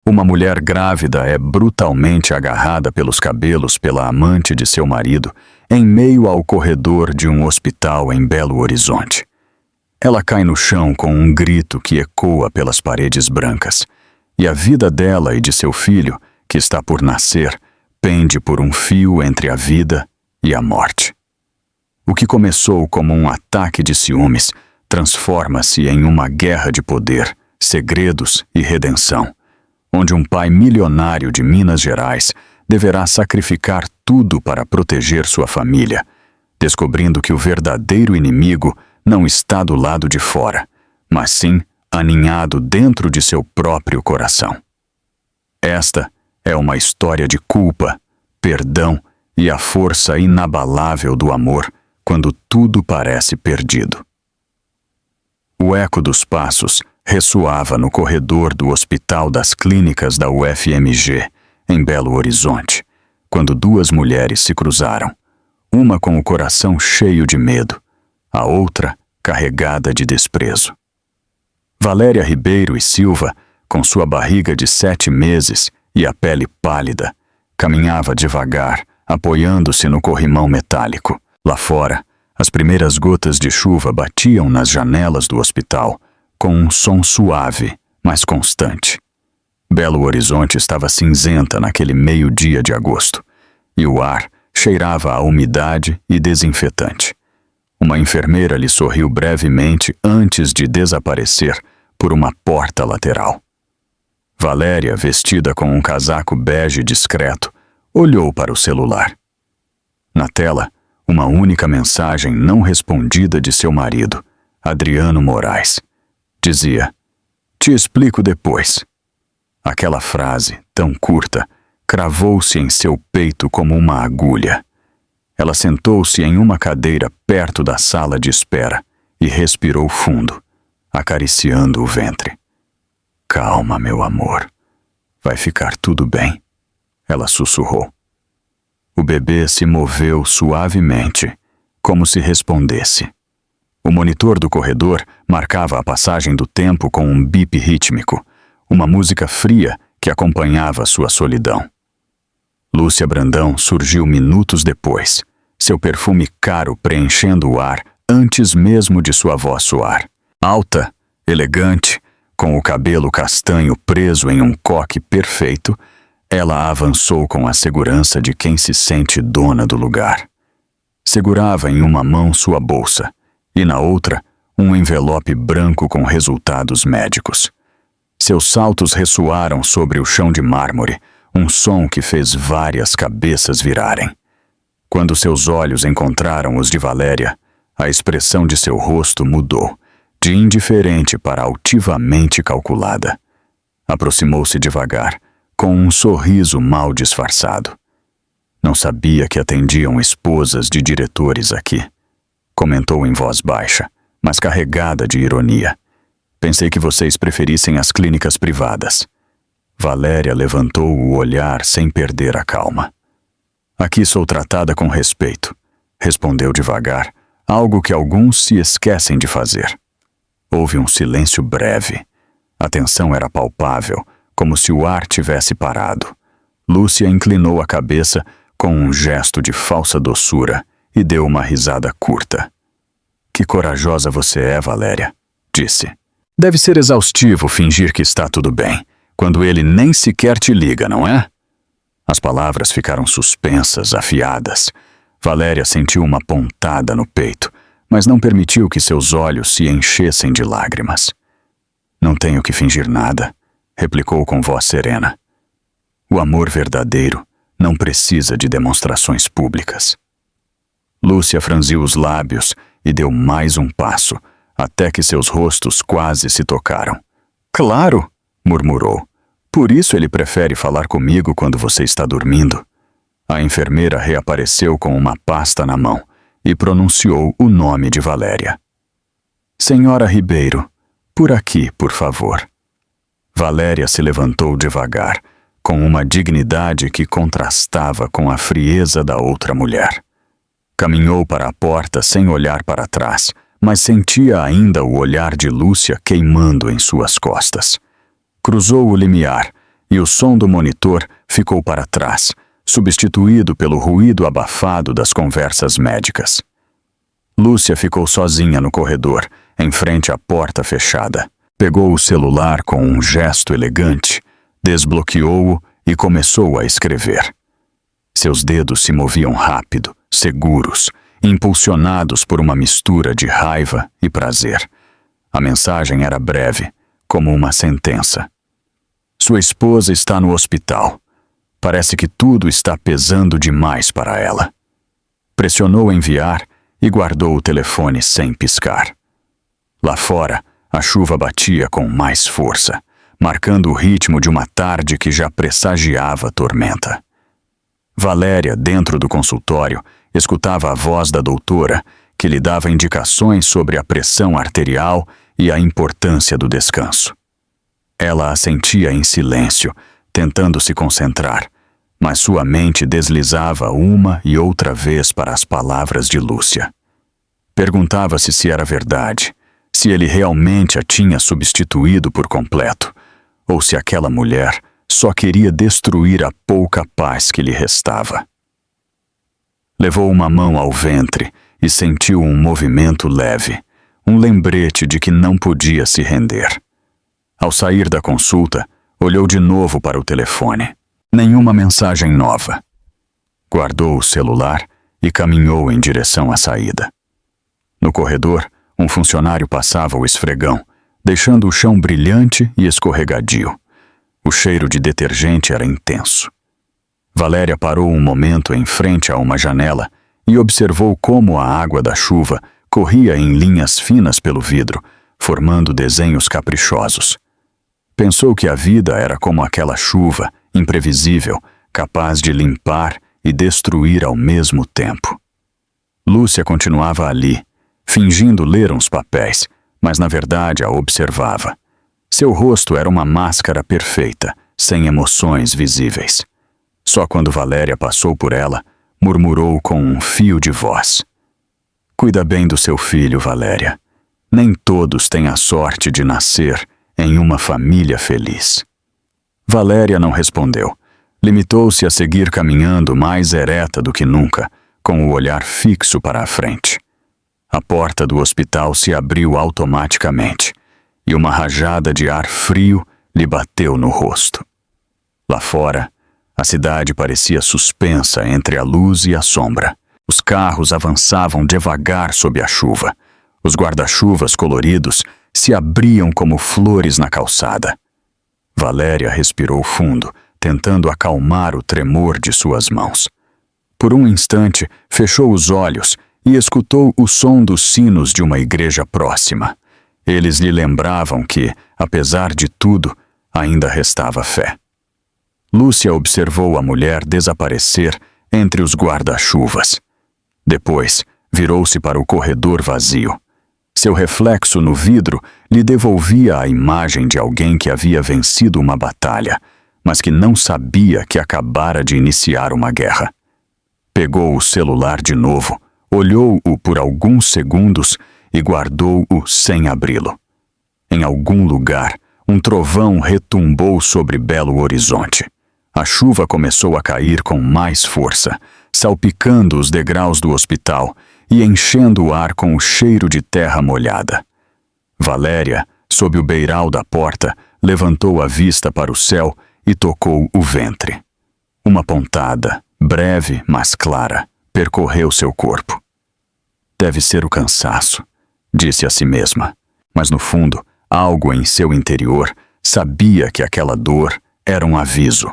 Uma mulher grávida é brutalmente agarrada pelos cabelos pela amante de seu marido em meio ao corredor de um hospital em Belo Horizonte. Ela cai no chão com um grito que ecoa pelas paredes brancas, e a vida dela e de seu filho, que está por nascer, pende por um fio entre a vida e a morte. O que começou como um ataque de ciúmes transforma-se em uma guerra de poder, segredos e redenção, onde um pai milionário de Minas Gerais deverá sacrificar tudo para proteger sua família, descobrindo que o verdadeiro inimigo não está do lado de fora, mas sim aninhado dentro de seu próprio coração. Esta é uma história de culpa, perdão e a força inabalável do amor quando tudo parece perdido. O eco dos passos ressoava no corredor do Hospital das Clínicas da UFMG, em Belo Horizonte, quando duas mulheres se cruzaram, uma com o coração cheio de medo, a outra carregada de desprezo. Valéria Ribeiro e Silva, com sua barriga de 7 meses e a pele pálida, caminhava devagar, apoiando-se no corrimão metálico. Lá fora, as primeiras gotas de chuva batiam nas janelas do hospital, com um som suave, mas constante. Belo Horizonte estava cinzenta naquele meio-dia de agosto, e o ar cheirava a umidade e desinfetante. Uma enfermeira lhe sorriu brevemente antes de desaparecer por uma porta lateral. Valéria, vestida com um casaco bege discreto, olhou para o celular. Na tela, uma única mensagem não respondida de seu marido, Adriano Moraes. Dizia: "Te explico depois." Aquela frase, tão curta, cravou-se em seu peito como uma agulha. Ela sentou-se em uma cadeira perto da sala de espera e respirou fundo, acariciando o ventre. "Calma, meu amor. Vai ficar tudo bem," ela sussurrou. O bebê se moveu suavemente, como se respondesse. O monitor do corredor marcava a passagem do tempo com um bip rítmico, uma música fria que acompanhava sua solidão. Lúcia Brandão surgiu minutos depois, seu perfume caro preenchendo o ar antes mesmo de sua voz soar. Alta, elegante, com o cabelo castanho preso em um coque perfeito, ela avançou com a segurança de quem se sente dona do lugar. Segurava em uma mão sua bolsa e na outra um envelope branco com resultados médicos. Seus saltos ressoaram sobre o chão de mármore, um som que fez várias cabeças virarem. Quando seus olhos encontraram os de Valéria, a expressão de seu rosto mudou, de indiferente para altivamente calculada. Aproximou-se devagar, com um sorriso mal disfarçado. "Não sabia que atendiam esposas de diretores aqui," comentou em voz baixa, mas carregada de ironia. "Pensei que vocês preferissem as clínicas privadas." Valéria levantou o olhar sem perder a calma. "Aqui sou tratada com respeito," respondeu devagar, algo que alguns se esquecem de fazer. Houve um silêncio breve. A tensão era palpável, como se o ar tivesse parado. Lúcia inclinou a cabeça com um gesto de falsa doçura e deu uma risada curta. "Que corajosa você é, Valéria," disse. "Deve ser exaustivo fingir que está tudo bem, quando ele nem sequer te liga, não é?" As palavras ficaram suspensas, afiadas. Valéria sentiu uma pontada no peito, mas não permitiu que seus olhos se enchessem de lágrimas. "Não tenho que fingir nada," replicou com voz serena. "O amor verdadeiro não precisa de demonstrações públicas." Lúcia franziu os lábios e deu mais um passo, até que seus rostos quase se tocaram. "Claro," murmurou. "Por isso ele prefere falar comigo quando você está dormindo." A enfermeira reapareceu com uma pasta na mão e pronunciou o nome de Valéria. "Senhora Ribeiro, por aqui, por favor." Valéria se levantou devagar, com uma dignidade que contrastava com a frieza da outra mulher. Caminhou para a porta sem olhar para trás, mas sentia ainda o olhar de Lúcia queimando em suas costas. Cruzou o limiar e o som do monitor ficou para trás, substituído pelo ruído abafado das conversas médicas. Lúcia ficou sozinha no corredor, em frente à porta fechada. Pegou o celular com um gesto elegante, desbloqueou-o e começou a escrever. Seus dedos se moviam rápido, seguros, impulsionados por uma mistura de raiva e prazer. A mensagem era breve, como uma sentença. Sua esposa está no hospital. Parece que tudo está pesando demais para ela. Pressionou enviar e guardou o telefone sem piscar. Lá fora, a chuva batia com mais força, marcando o ritmo de uma tarde que já pressagiava tormenta. Valéria, dentro do consultório, escutava a voz da doutora, que lhe dava indicações sobre a pressão arterial e a importância do descanso. Ela assentia em silêncio, tentando se concentrar, mas sua mente deslizava uma e outra vez para as palavras de Lúcia. Perguntava-se se era verdade, se ele realmente a tinha substituído por completo, ou se aquela mulher só queria destruir a pouca paz que lhe restava. Levou uma mão ao ventre e sentiu um movimento leve, um lembrete de que não podia se render. Ao sair da consulta, olhou de novo para o telefone. Nenhuma mensagem nova. Guardou o celular e caminhou em direção à saída. No corredor, um funcionário passava o esfregão, deixando o chão brilhante e escorregadio. O cheiro de detergente era intenso. Valéria parou um momento em frente a uma janela e observou como a água da chuva corria em linhas finas pelo vidro, formando desenhos caprichosos. Pensou que a vida era como aquela chuva, imprevisível, capaz de limpar e destruir ao mesmo tempo. Lúcia continuava ali, fingindo ler uns papéis, mas na verdade a observava. Seu rosto era uma máscara perfeita, sem emoções visíveis. Só quando Valéria passou por ela, murmurou com um fio de voz. Cuida bem do seu filho, Valéria. Nem todos têm a sorte de nascer em uma família feliz. Valéria não respondeu. Limitou-se a seguir caminhando mais ereta do que nunca, com o olhar fixo para a frente. A porta do hospital se abriu automaticamente, e uma rajada de ar frio lhe bateu no rosto. Lá fora, a cidade parecia suspensa entre a luz e a sombra. Os carros avançavam devagar sob a chuva. Os guarda-chuvas coloridos se abriam como flores na calçada. Valéria respirou fundo, tentando acalmar o tremor de suas mãos. Por um instante, fechou os olhos e escutou o som dos sinos de uma igreja próxima. Eles lhe lembravam que, apesar de tudo, ainda restava fé. Lúcia observou a mulher desaparecer entre os guarda-chuvas. Depois, virou-se para o corredor vazio. Seu reflexo no vidro lhe devolvia a imagem de alguém que havia vencido uma batalha, mas que não sabia que acabara de iniciar uma guerra. Pegou o celular de novo, olhou-o por alguns segundos e guardou-o sem abri-lo. Em algum lugar, um trovão retumbou sobre Belo Horizonte. A chuva começou a cair com mais força, salpicando os degraus do hospital e enchendo o ar com o cheiro de terra molhada. Valéria, sob o beiral da porta, levantou a vista para o céu e tocou o ventre. Uma pontada, breve mas clara, percorreu seu corpo. Deve ser o cansaço, disse a si mesma, mas no fundo, algo em seu interior sabia que aquela dor era um aviso.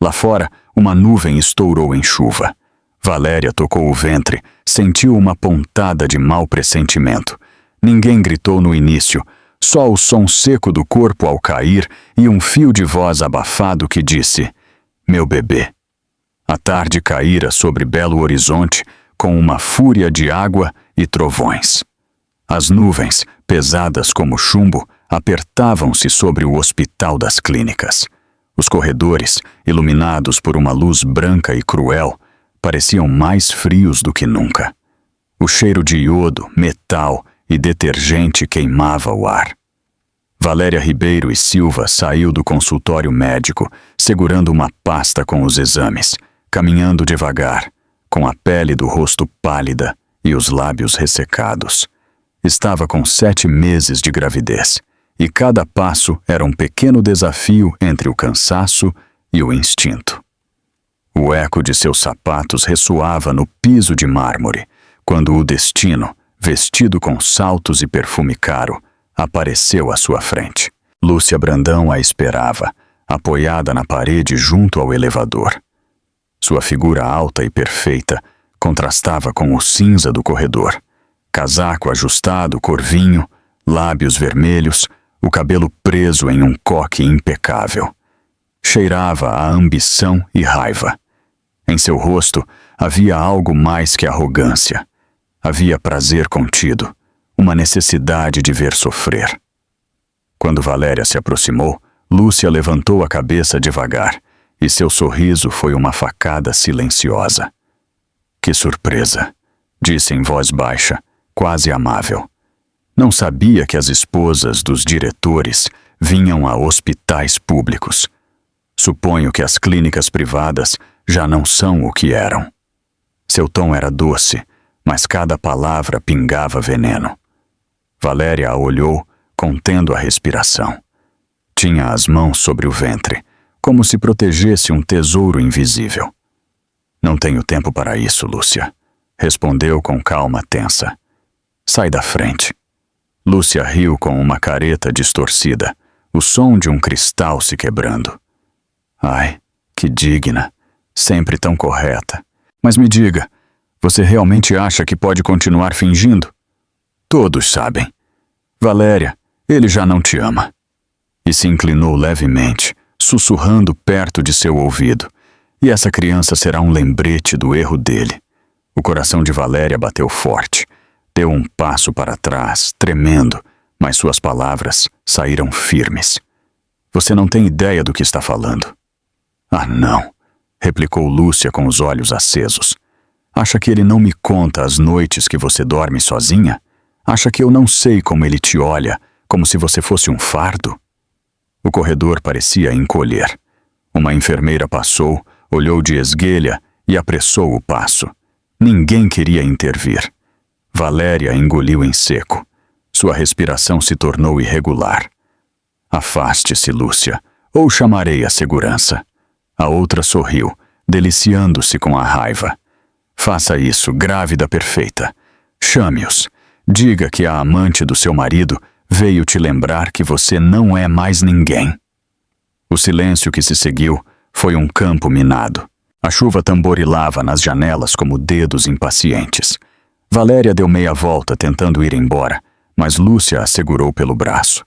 Lá fora, uma nuvem estourou em chuva. Valéria tocou o ventre, sentiu uma pontada de mau pressentimento. Ninguém gritou no início, só o som seco do corpo ao cair e um fio de voz abafado que disse: "Meu bebê". A tarde caíra sobre Belo Horizonte com uma fúria de água e trovões. As nuvens, pesadas como chumbo, apertavam-se sobre o Hospital das Clínicas. Os corredores, iluminados por uma luz branca e cruel, pareciam mais frios do que nunca. O cheiro de iodo, metal e detergente queimava o ar. Valéria Ribeiro e Silva saiu do consultório médico, segurando uma pasta com os exames, caminhando devagar, com a pele do rosto pálida e os lábios ressecados. Estava com 7 meses de gravidez, e cada passo era um pequeno desafio entre o cansaço e o instinto. O eco de seus sapatos ressoava no piso de mármore, quando o destino, vestido com saltos e perfume caro, apareceu à sua frente. Lúcia Brandão a esperava, apoiada na parede junto ao elevador. Sua figura alta e perfeita contrastava com o cinza do corredor. Casaco ajustado, corvinho, lábios vermelhos, o cabelo preso em um coque impecável. Cheirava a ambição e raiva. Em seu rosto havia algo mais que arrogância. Havia prazer contido, uma necessidade de ver sofrer. Quando Valéria se aproximou, Lúcia levantou a cabeça devagar, e seu sorriso foi uma facada silenciosa. Que surpresa, disse em voz baixa, quase amável. Não sabia que as esposas dos diretores vinham a hospitais públicos. Suponho que as clínicas privadas já não são o que eram. Seu tom era doce, mas cada palavra pingava veneno. Valéria a olhou, contendo a respiração. Tinha as mãos sobre o ventre, como se protegesse um tesouro invisível. Não tenho tempo para isso, Lúcia, respondeu com calma tensa. Sai da frente. Lúcia riu com uma careta distorcida, o som de um cristal se quebrando. Ai, que digna, sempre tão correta. Mas me diga, você realmente acha que pode continuar fingindo? Todos sabem. Valéria, ele já não te ama. E se inclinou levemente, sussurrando perto de seu ouvido. E essa criança será um lembrete do erro dele. O coração de Valéria bateu forte. Deu um passo para trás, tremendo, mas suas palavras saíram firmes. Você não tem ideia do que está falando. Ah, não, replicou Lúcia com os olhos acesos. Acha que ele não me conta as noites que você dorme sozinha? Acha que eu não sei como ele te olha, como se você fosse um fardo? O corredor parecia encolher. Uma enfermeira passou, olhou de esguelha e apressou o passo. Ninguém queria intervir. Valéria engoliu em seco. Sua respiração se tornou irregular. Afaste-se, Lúcia, ou chamarei a segurança. A outra sorriu, deliciando-se com a raiva. Faça isso, grávida perfeita. Chame-os. Diga que a amante do seu marido veio te lembrar que você não é mais ninguém. O silêncio que se seguiu foi um campo minado. A chuva tamborilava nas janelas como dedos impacientes. Valéria deu meia volta tentando ir embora, mas Lúcia a segurou pelo braço.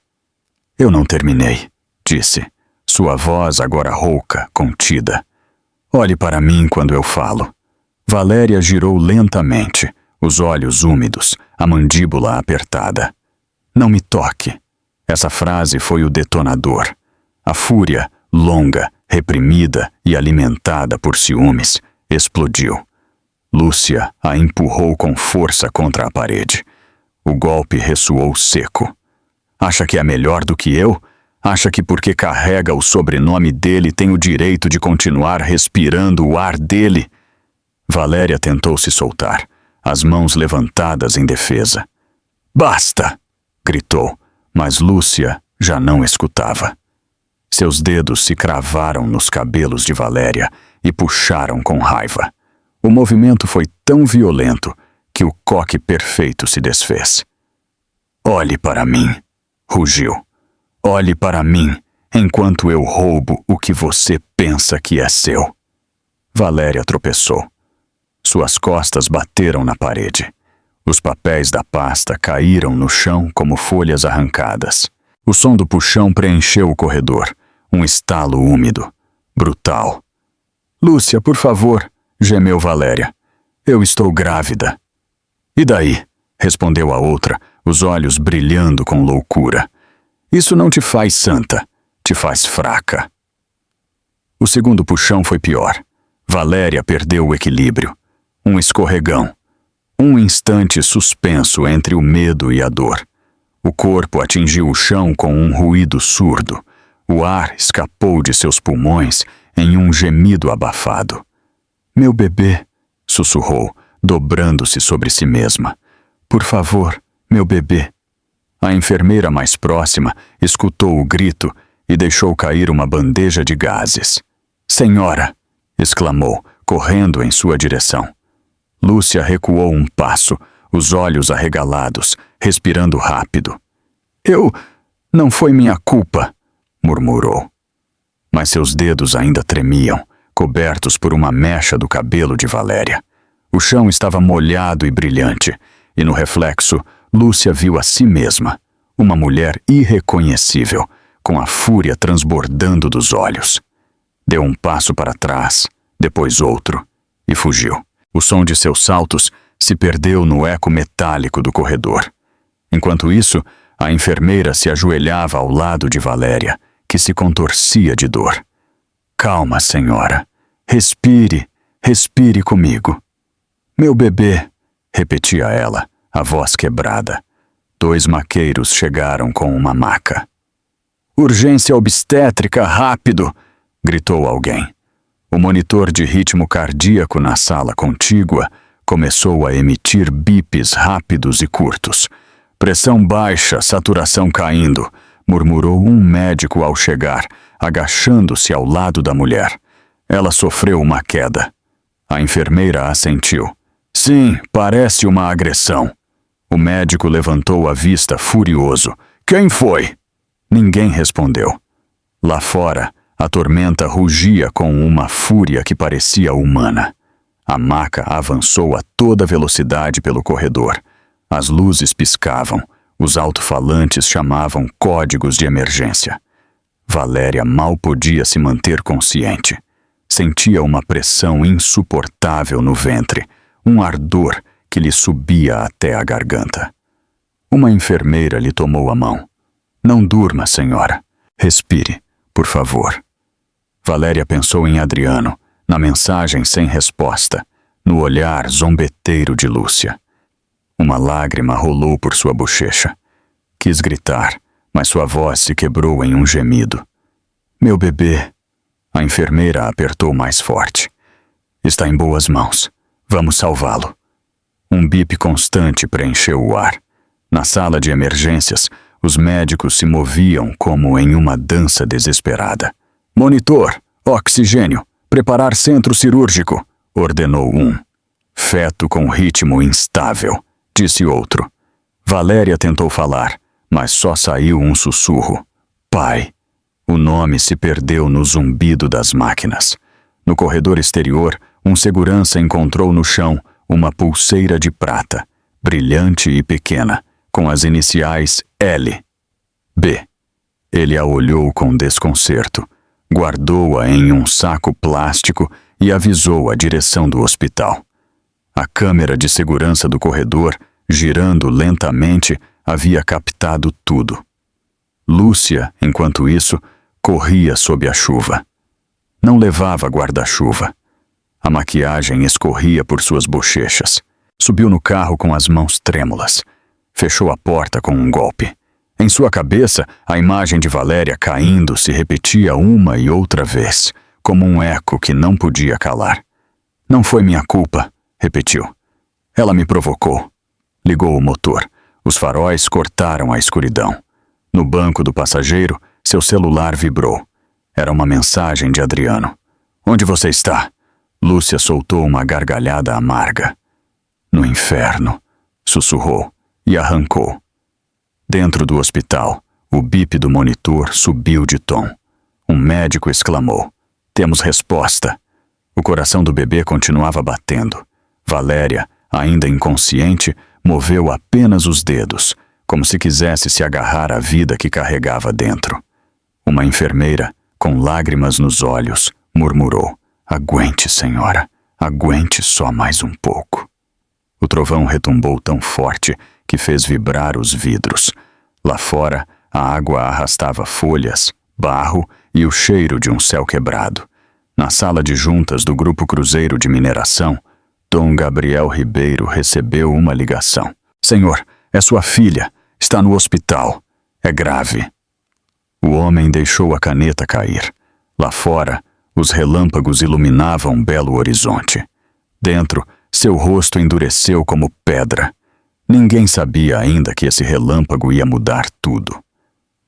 Eu não terminei, disse, sua voz agora rouca, contida. Olhe para mim quando eu falo. Valéria girou lentamente, os olhos úmidos, a mandíbula apertada. Não me toque. Essa frase foi o detonador. A fúria, longa, reprimida e alimentada por ciúmes, explodiu. Lúcia a empurrou com força contra a parede. O golpe ressoou seco. Acha que é melhor do que eu? Acha que porque carrega o sobrenome dele tem o direito de continuar respirando o ar dele? Valéria tentou se soltar, as mãos levantadas em defesa. Basta! Gritou, mas Lúcia já não escutava. Seus dedos se cravaram nos cabelos de Valéria e puxaram com raiva. O movimento foi tão violento que o coque perfeito se desfez. Olhe para mim, rugiu. Olhe para mim, enquanto eu roubo o que você pensa que é seu. Valéria tropeçou. Suas costas bateram na parede. Os papéis da pasta caíram no chão como folhas arrancadas. O som do puxão preencheu o corredor, um estalo úmido, brutal. Lúcia, por favor, gemeu Valéria. Eu estou grávida. E daí? Respondeu a outra, os olhos brilhando com loucura. Isso não te faz santa, te faz fraca. O segundo puxão foi pior. Valéria perdeu o equilíbrio. Um escorregão. Um instante suspenso entre o medo e a dor. O corpo atingiu o chão com um ruído surdo. O ar escapou de seus pulmões em um gemido abafado. Meu bebê, sussurrou, dobrando-se sobre si mesma. Por favor, meu bebê. A enfermeira mais próxima escutou o grito e deixou cair uma bandeja de gases. Senhora! Exclamou, correndo em sua direção. Lúcia recuou um passo, os olhos arregalados, respirando rápido. Não foi minha culpa, murmurou. Mas seus dedos ainda tremiam, cobertos por uma mecha do cabelo de Valéria. O chão estava molhado e brilhante, e no reflexo, Lúcia viu a si mesma, uma mulher irreconhecível, com a fúria transbordando dos olhos. Deu um passo para trás, depois outro, e fugiu. O som de seus saltos se perdeu no eco metálico do corredor. Enquanto isso, a enfermeira se ajoelhava ao lado de Valéria, que se contorcia de dor. Calma, senhora. Respire, respire comigo. Meu bebê, repetia ela, a voz quebrada. 2 maqueiros chegaram com uma maca. Urgência obstétrica, rápido! Gritou alguém. O monitor de ritmo cardíaco na sala contígua começou a emitir bips rápidos e curtos. Pressão baixa, saturação caindo, murmurou um médico ao chegar, agachando-se ao lado da mulher. Ela sofreu uma queda. A enfermeira assentiu. Sim, parece uma agressão. O médico levantou a vista furioso. Quem foi? Ninguém respondeu. Lá fora, a tormenta rugia com uma fúria que parecia humana. A maca avançou a toda velocidade pelo corredor. As luzes piscavam, os alto-falantes chamavam códigos de emergência. Valéria mal podia se manter consciente. Sentia uma pressão insuportável no ventre, um ardor que lhe subia até a garganta. Uma enfermeira lhe tomou a mão. Não durma, senhora. Respire, por favor. Valéria pensou em Adriano, na mensagem sem resposta, no olhar zombeteiro de Lúcia. Uma lágrima rolou por sua bochecha. Quis gritar, mas sua voz se quebrou em um gemido. Meu bebê. A enfermeira apertou mais forte. Está em boas mãos. Vamos salvá-lo. Um bip constante preencheu o ar. Na sala de emergências, os médicos se moviam como em uma dança desesperada. Monitor, oxigênio, preparar centro cirúrgico, ordenou um. Feto com ritmo instável, disse outro. Valéria tentou falar, mas só saiu um sussurro. Pai. O nome se perdeu no zumbido das máquinas. No corredor exterior, um segurança encontrou no chão uma pulseira de prata, brilhante e pequena, com as iniciais L. B. Ele a olhou com desconcerto, guardou-a em um saco plástico e avisou a direção do hospital. A câmera de segurança do corredor, girando lentamente, havia captado tudo. Lúcia, enquanto isso, corria sob a chuva. Não levava guarda-chuva. A maquiagem escorria por suas bochechas. Subiu no carro com as mãos trêmulas. Fechou a porta com um golpe. Em sua cabeça, a imagem de Valéria caindo se repetia uma e outra vez, como um eco que não podia calar. Não foi minha culpa, repetiu. Ela me provocou. Ligou o motor. Os faróis cortaram a escuridão. No banco do passageiro, seu celular vibrou. Era uma mensagem de Adriano. Onde você está? Lúcia soltou uma gargalhada amarga. No inferno, sussurrou e arrancou. Dentro do hospital, o bip do monitor subiu de tom. Um médico exclamou. Temos resposta. O coração do bebê continuava batendo. Valéria, ainda inconsciente, moveu apenas os dedos, como se quisesse se agarrar à vida que carregava dentro. Uma enfermeira, com lágrimas nos olhos, murmurou. Aguente, senhora. Aguente só mais um pouco. O trovão retumbou tão forte que fez vibrar os vidros. Lá fora, a água arrastava folhas, barro e o cheiro de um céu quebrado. Na sala de juntas do Grupo Cruzeiro de Mineração, Dom Gabriel Ribeiro recebeu uma ligação. Senhor, é sua filha. Está no hospital. É grave. O homem deixou a caneta cair. Lá fora, os relâmpagos iluminavam um belo horizonte. Dentro, seu rosto endureceu como pedra. Ninguém sabia ainda que esse relâmpago ia mudar tudo.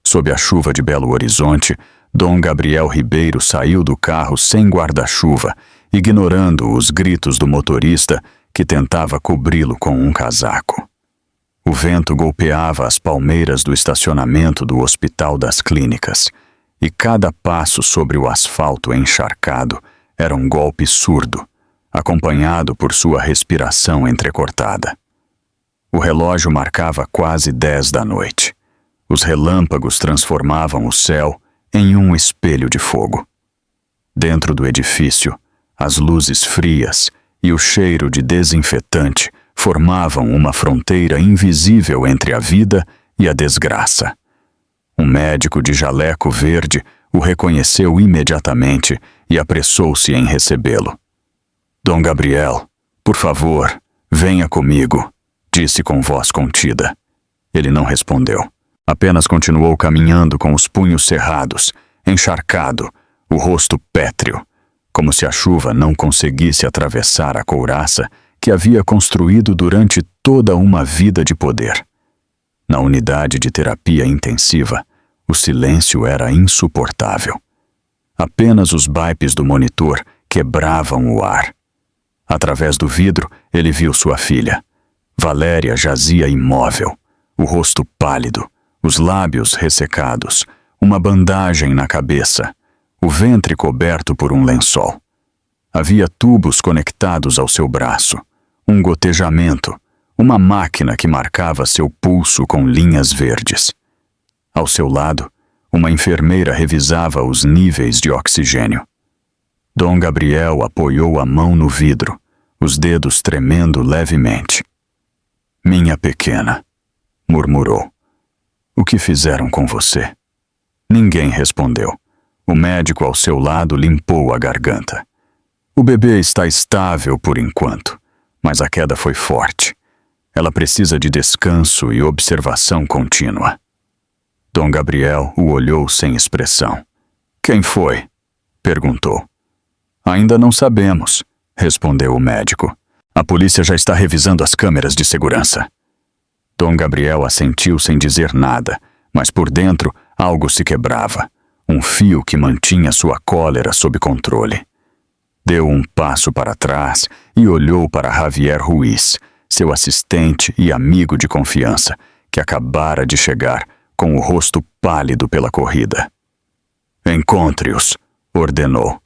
Sob a chuva de Belo Horizonte, Dom Gabriel Ribeiro saiu do carro sem guarda-chuva, ignorando os gritos do motorista que tentava cobri-lo com um casaco. O vento golpeava as palmeiras do estacionamento do Hospital das Clínicas, e cada passo sobre o asfalto encharcado era um golpe surdo, acompanhado por sua respiração entrecortada. O relógio marcava quase 10 da noite. Os relâmpagos transformavam o céu em um espelho de fogo. Dentro do edifício, as luzes frias e o cheiro de desinfetante formavam uma fronteira invisível entre a vida e a desgraça. Um médico de jaleco verde o reconheceu imediatamente e apressou-se em recebê-lo. Dom Gabriel, por favor, venha comigo, disse com voz contida. Ele não respondeu. Apenas continuou caminhando com os punhos cerrados, encharcado, o rosto pétreo, como se a chuva não conseguisse atravessar a couraça que havia construído durante toda uma vida de poder. Na unidade de terapia intensiva, o silêncio era insuportável. Apenas os bipes do monitor quebravam o ar. Através do vidro, ele viu sua filha. Valéria jazia imóvel, o rosto pálido, os lábios ressecados, uma bandagem na cabeça, o ventre coberto por um lençol. Havia tubos conectados ao seu braço, um gotejamento, uma máquina que marcava seu pulso com linhas verdes. Ao seu lado, uma enfermeira revisava os níveis de oxigênio. Dom Gabriel apoiou a mão no vidro, os dedos tremendo levemente. Minha pequena, murmurou. O que fizeram com você? Ninguém respondeu. O médico ao seu lado limpou a garganta. O bebê está estável por enquanto, mas a queda foi forte. Ela precisa de descanso e observação contínua. Dom Gabriel o olhou sem expressão. Quem foi? Perguntou. Ainda não sabemos, respondeu o médico. A polícia já está revisando as câmeras de segurança. Dom Gabriel assentiu sem dizer nada, mas por dentro algo se quebrava, um fio que mantinha sua cólera sob controle. Deu um passo para trás e olhou para Javier Ruiz, seu assistente e amigo de confiança, que acabara de chegar, com o rosto pálido pela corrida. Encontre-os, ordenou.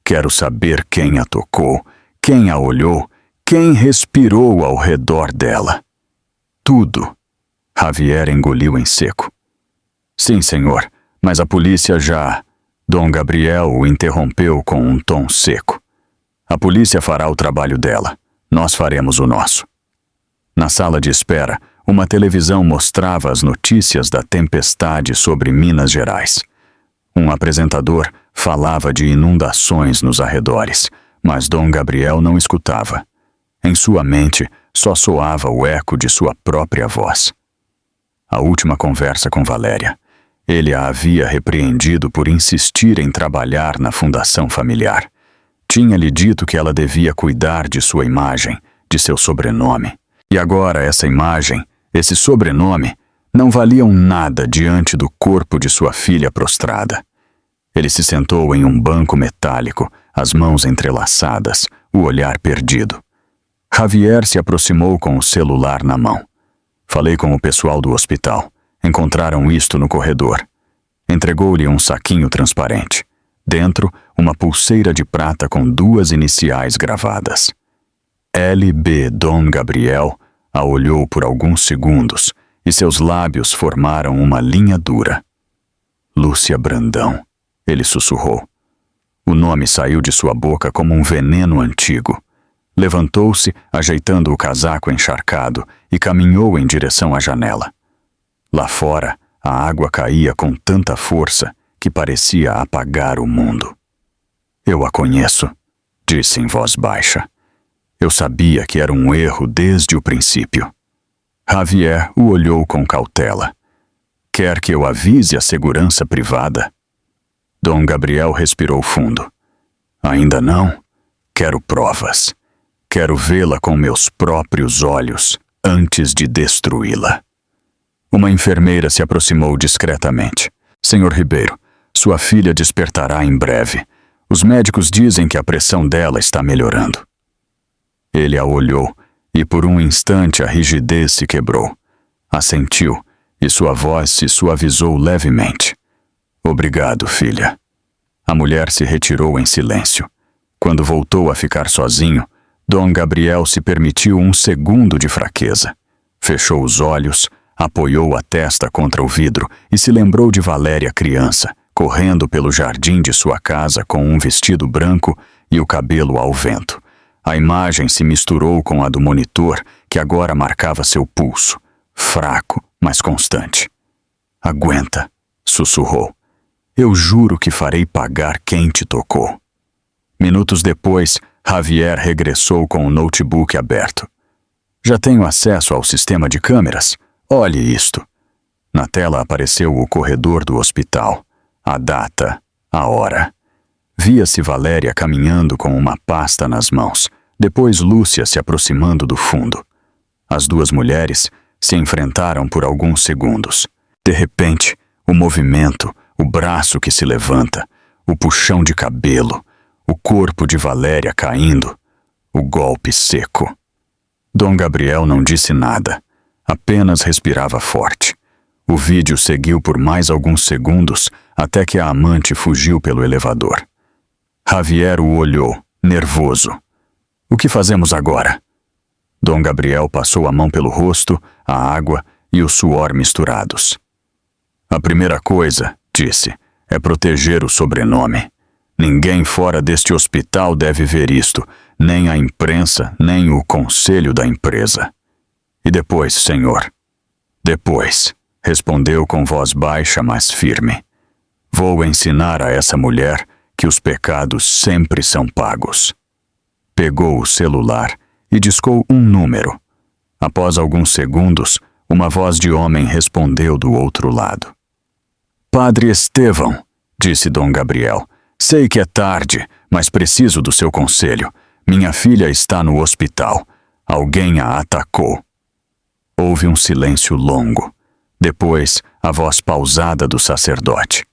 Quero saber quem a tocou, quem a olhou, quem respirou ao redor dela. Tudo. Javier engoliu em seco. Sim, senhor, mas a polícia já... Dom Gabriel o interrompeu com um tom seco. A polícia fará o trabalho dela. Nós faremos o nosso. Na sala de espera, uma televisão mostrava as notícias da tempestade sobre Minas Gerais. Um apresentador falava de inundações nos arredores, mas Dom Gabriel não escutava. Em sua mente, só soava o eco de sua própria voz. A última conversa com Valéria. Ele a havia repreendido por insistir em trabalhar na fundação familiar. Tinha-lhe dito que ela devia cuidar de sua imagem, de seu sobrenome. E agora essa imagem, esse sobrenome, não valiam nada diante do corpo de sua filha prostrada. Ele se sentou em um banco metálico, as mãos entrelaçadas, o olhar perdido. Javier se aproximou com o celular na mão. Falei com o pessoal do hospital. Encontraram isto no corredor. Entregou-lhe um saquinho transparente. Dentro, uma pulseira de prata com 2 iniciais gravadas. L.B. Dom Gabriel a olhou por alguns segundos e seus lábios formaram uma linha dura. Lúcia Brandão, ele sussurrou. O nome saiu de sua boca como um veneno antigo. Levantou-se, ajeitando o casaco encharcado, e caminhou em direção à janela. Lá fora, a água caía com tanta força que parecia apagar o mundo. Eu a conheço, disse em voz baixa. Eu sabia que era um erro desde o princípio. Javier o olhou com cautela. Quer que eu avise a segurança privada? Dom Gabriel respirou fundo. Ainda não? Quero provas. Quero vê-la com meus próprios olhos antes de destruí-la. Uma enfermeira se aproximou discretamente. Senhor Ribeiro, sua filha despertará em breve. Os médicos dizem que a pressão dela está melhorando. Ele a olhou e por um instante a rigidez se quebrou. Assentiu e sua voz se suavizou levemente. Obrigado, filha. A mulher se retirou em silêncio. Quando voltou a ficar sozinho, Dom Gabriel se permitiu um segundo de fraqueza. Fechou os olhos, apoiou a testa contra o vidro e se lembrou de Valéria criança, correndo pelo jardim de sua casa com um vestido branco e o cabelo ao vento. A imagem se misturou com a do monitor, que agora marcava seu pulso, fraco, mas constante. Aguenta, sussurrou. Eu juro que farei pagar quem te tocou. Minutos depois, Javier regressou com o notebook aberto. Já tenho acesso ao sistema de câmeras. Olhe isto. Na tela apareceu o corredor do hospital, a data, a hora. Via-se Valéria caminhando com uma pasta nas mãos, depois Lúcia se aproximando do fundo. As duas mulheres se enfrentaram por alguns segundos. De repente, o movimento, o braço que se levanta, o puxão de cabelo, o corpo de Valéria caindo, o golpe seco. Dom Gabriel não disse nada, apenas respirava forte. O vídeo seguiu por mais alguns segundos até que a amante fugiu pelo elevador. Javier o olhou, nervoso. O que fazemos agora? Dom Gabriel passou a mão pelo rosto, a água e o suor misturados. A primeira coisa, disse, é proteger o sobrenome. Ninguém fora deste hospital deve ver isto, nem a imprensa, nem o conselho da empresa. E depois, senhor? Depois, respondeu com voz baixa, mas firme. Vou ensinar a essa mulher que os pecados sempre são pagos. Pegou o celular e discou um número. Após alguns segundos, uma voz de homem respondeu do outro lado. Padre Estevão, disse Dom Gabriel, sei que é tarde, mas preciso do seu conselho. Minha filha está no hospital. Alguém a atacou. Houve um silêncio longo. Depois, a voz pausada do sacerdote.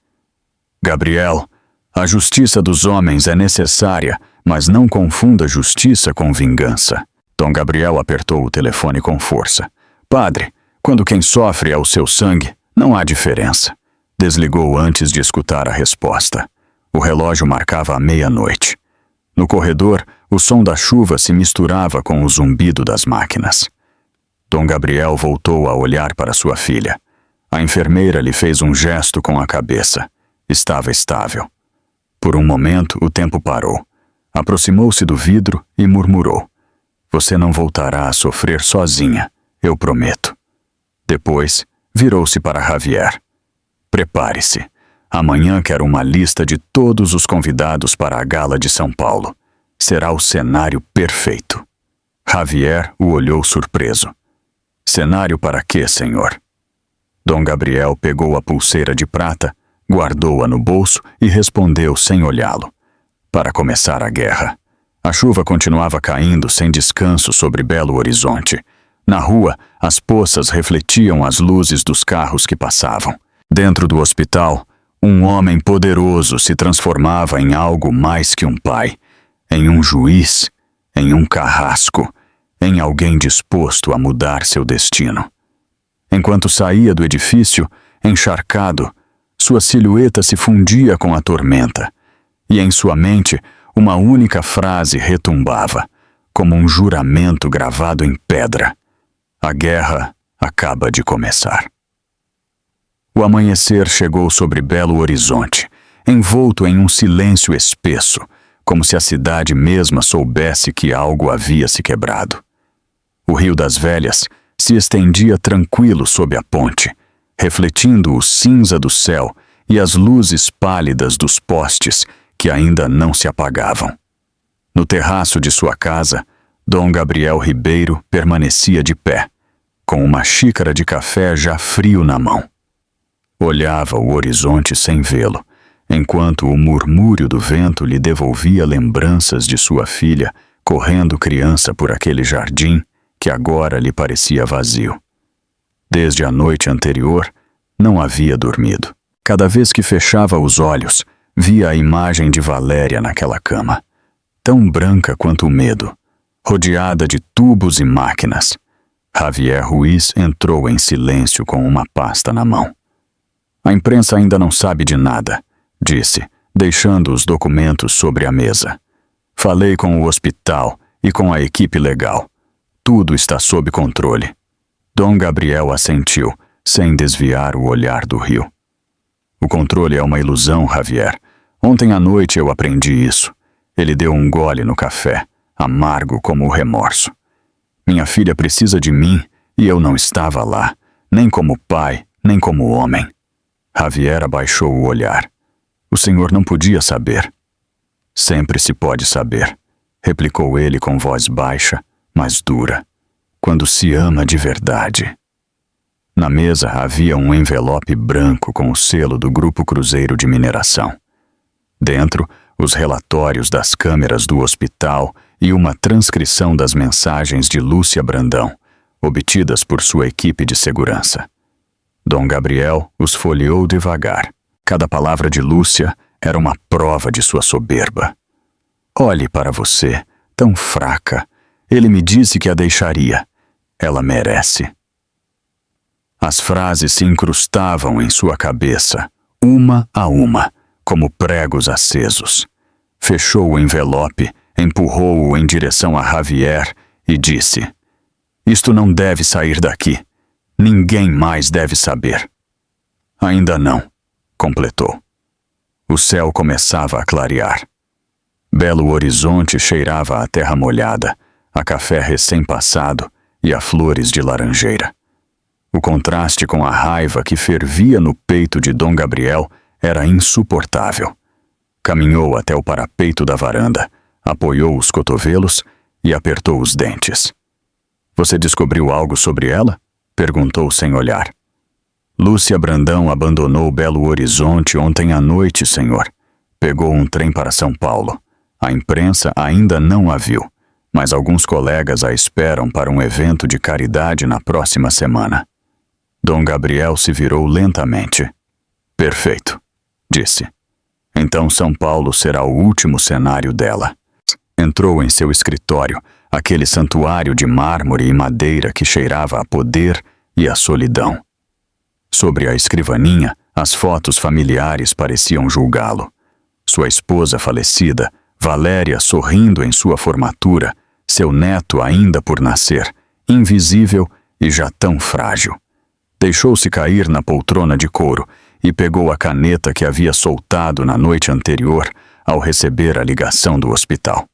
Gabriel, a justiça dos homens é necessária, mas não confunda justiça com vingança. Dom Gabriel apertou o telefone com força. Padre, quando quem sofre é o seu sangue, não há diferença. Desligou antes de escutar a resposta. O relógio marcava a meia-noite. No corredor, o som da chuva se misturava com o zumbido das máquinas. Dom Gabriel voltou a olhar para sua filha. A enfermeira lhe fez um gesto com a cabeça. Estava estável. Por um momento, o tempo parou. Aproximou-se do vidro e murmurou. Você não voltará a sofrer sozinha, eu prometo. Depois, virou-se para Javier. Prepare-se. Amanhã quero uma lista de todos os convidados para a gala de São Paulo. Será o cenário perfeito. Javier o olhou surpreso. Cenário para quê, senhor? Dom Gabriel pegou a pulseira de prata, guardou-a no bolso e respondeu sem olhá-lo. Para começar a guerra. A chuva continuava caindo sem descanso sobre Belo Horizonte. Na rua, as poças refletiam as luzes dos carros que passavam. Dentro do hospital, um homem poderoso se transformava em algo mais que um pai, em um juiz, em um carrasco, em alguém disposto a mudar seu destino. Enquanto saía do edifício, encharcado, sua silhueta se fundia com a tormenta, e em sua mente uma única frase retumbava, como um juramento gravado em pedra. A guerra acaba de começar. O amanhecer chegou sobre Belo Horizonte, envolto em um silêncio espesso, como se a cidade mesma soubesse que algo havia se quebrado. O Rio das Velhas se estendia tranquilo sob a ponte, refletindo o cinza do céu e as luzes pálidas dos postes que ainda não se apagavam. No terraço de sua casa, Dom Gabriel Ribeiro permanecia de pé. com uma xícara de café já frio na mão. Olhava o horizonte sem vê-lo, enquanto o murmúrio do vento lhe devolvia lembranças de sua filha correndo criança por aquele jardim que agora lhe parecia vazio. Desde a noite anterior, não havia dormido. Cada vez que fechava os olhos, via a imagem de Valéria naquela cama, tão branca quanto o medo, rodeada de tubos e máquinas. Javier Ruiz entrou em silêncio com uma pasta na mão. A imprensa ainda não sabe de nada, disse, deixando os documentos sobre a mesa. Falei com o hospital e com a equipe legal. Tudo está sob controle. Dom Gabriel assentiu, sem desviar o olhar do rio. O controle é uma ilusão, Javier. Ontem à noite eu aprendi isso. Ele deu um gole no café, amargo como o remorso. Minha filha precisa de mim e eu não estava lá, nem como pai, nem como homem. Javier abaixou o olhar. O senhor não podia saber. Sempre se pode saber, replicou ele com voz baixa, mas dura, quando se ama de verdade. Na mesa havia um envelope branco com o selo do Grupo Cruzeiro de Mineração. Dentro, os relatórios das câmeras do hospital e uma transcrição das mensagens de Lúcia Brandão, obtidas por sua equipe de segurança. Dom Gabriel os folheou devagar. Cada palavra de Lúcia era uma prova de sua soberba. Olhe para você, tão fraca. Ele me disse que a deixaria. Ela merece. As frases se incrustavam em sua cabeça, uma a uma, como pregos acesos. Fechou o envelope, empurrou-o em direção a Javier e disse: Isto não deve sair daqui. Ninguém mais deve saber. Ainda não, completou. O céu começava a clarear. Belo Horizonte cheirava a terra molhada, a café recém-passado e a flores de laranjeira. O contraste com a raiva que fervia no peito de Dom Gabriel era insuportável. Caminhou até o parapeito da varanda, apoiou os cotovelos e apertou os dentes. Você descobriu algo sobre ela? Perguntou sem olhar. Lúcia Brandão abandonou Belo Horizonte ontem à noite, senhor. Pegou um trem para São Paulo. A imprensa ainda não a viu, mas alguns colegas a esperam para um evento de caridade na próxima semana. Dom Gabriel se virou lentamente. Perfeito, disse. Então São Paulo será o último cenário dela. Entrou em seu escritório, aquele santuário de mármore e madeira que cheirava a poder e a solidão. Sobre a escrivaninha, as fotos familiares pareciam julgá-lo. Sua esposa falecida, Valéria sorrindo em sua formatura, seu neto ainda por nascer, invisível e já tão frágil. Deixou-se cair na poltrona de couro e pegou a caneta que havia soltado na noite anterior ao receber a ligação do hospital.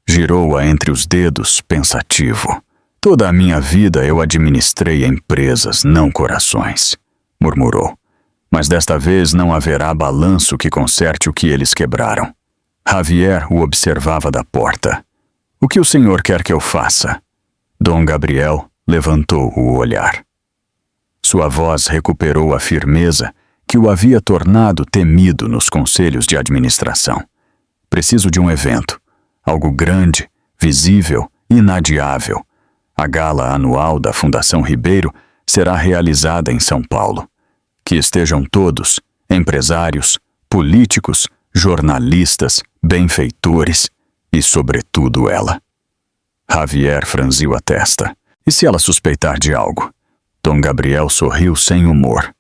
Girou-a entre os dedos, pensativo. Toda a minha vida eu administrei empresas, não corações, murmurou. Mas desta vez não haverá balanço que conserte o que eles quebraram. Javier o observava da porta. O que o senhor quer que eu faça? Dom Gabriel levantou o olhar. Sua voz recuperou a firmeza que o havia tornado temido nos conselhos de administração. Preciso de um evento. Algo grande, visível, inadiável. A gala anual da Fundação Ribeiro será realizada em São Paulo. Que estejam todos, empresários, políticos, jornalistas, benfeitores e, sobretudo, ela. Javier franziu a testa. E se ela suspeitar de algo? Dom Gabriel sorriu sem humor.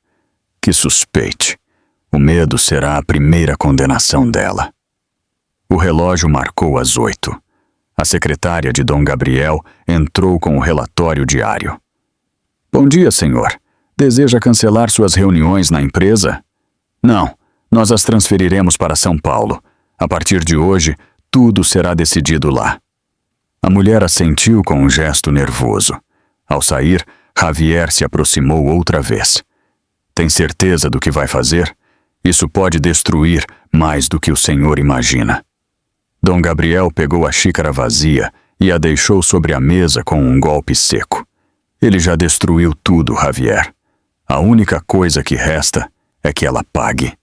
Que suspeite. O medo será a primeira condenação dela. O relógio marcou as 8. A secretária de Dom Gabriel entrou com o relatório diário. Bom dia, senhor. Deseja cancelar suas reuniões na empresa? Não, nós as transferiremos para São Paulo. A partir de hoje, tudo será decidido lá. A mulher assentiu com um gesto nervoso. Ao sair, Javier se aproximou outra vez. Tem certeza do que vai fazer? Isso pode destruir mais do que o senhor imagina. Dom Gabriel pegou a xícara vazia e a deixou sobre a mesa com um golpe seco. Ele já destruiu tudo, Javier. A única coisa que resta é que ela pague.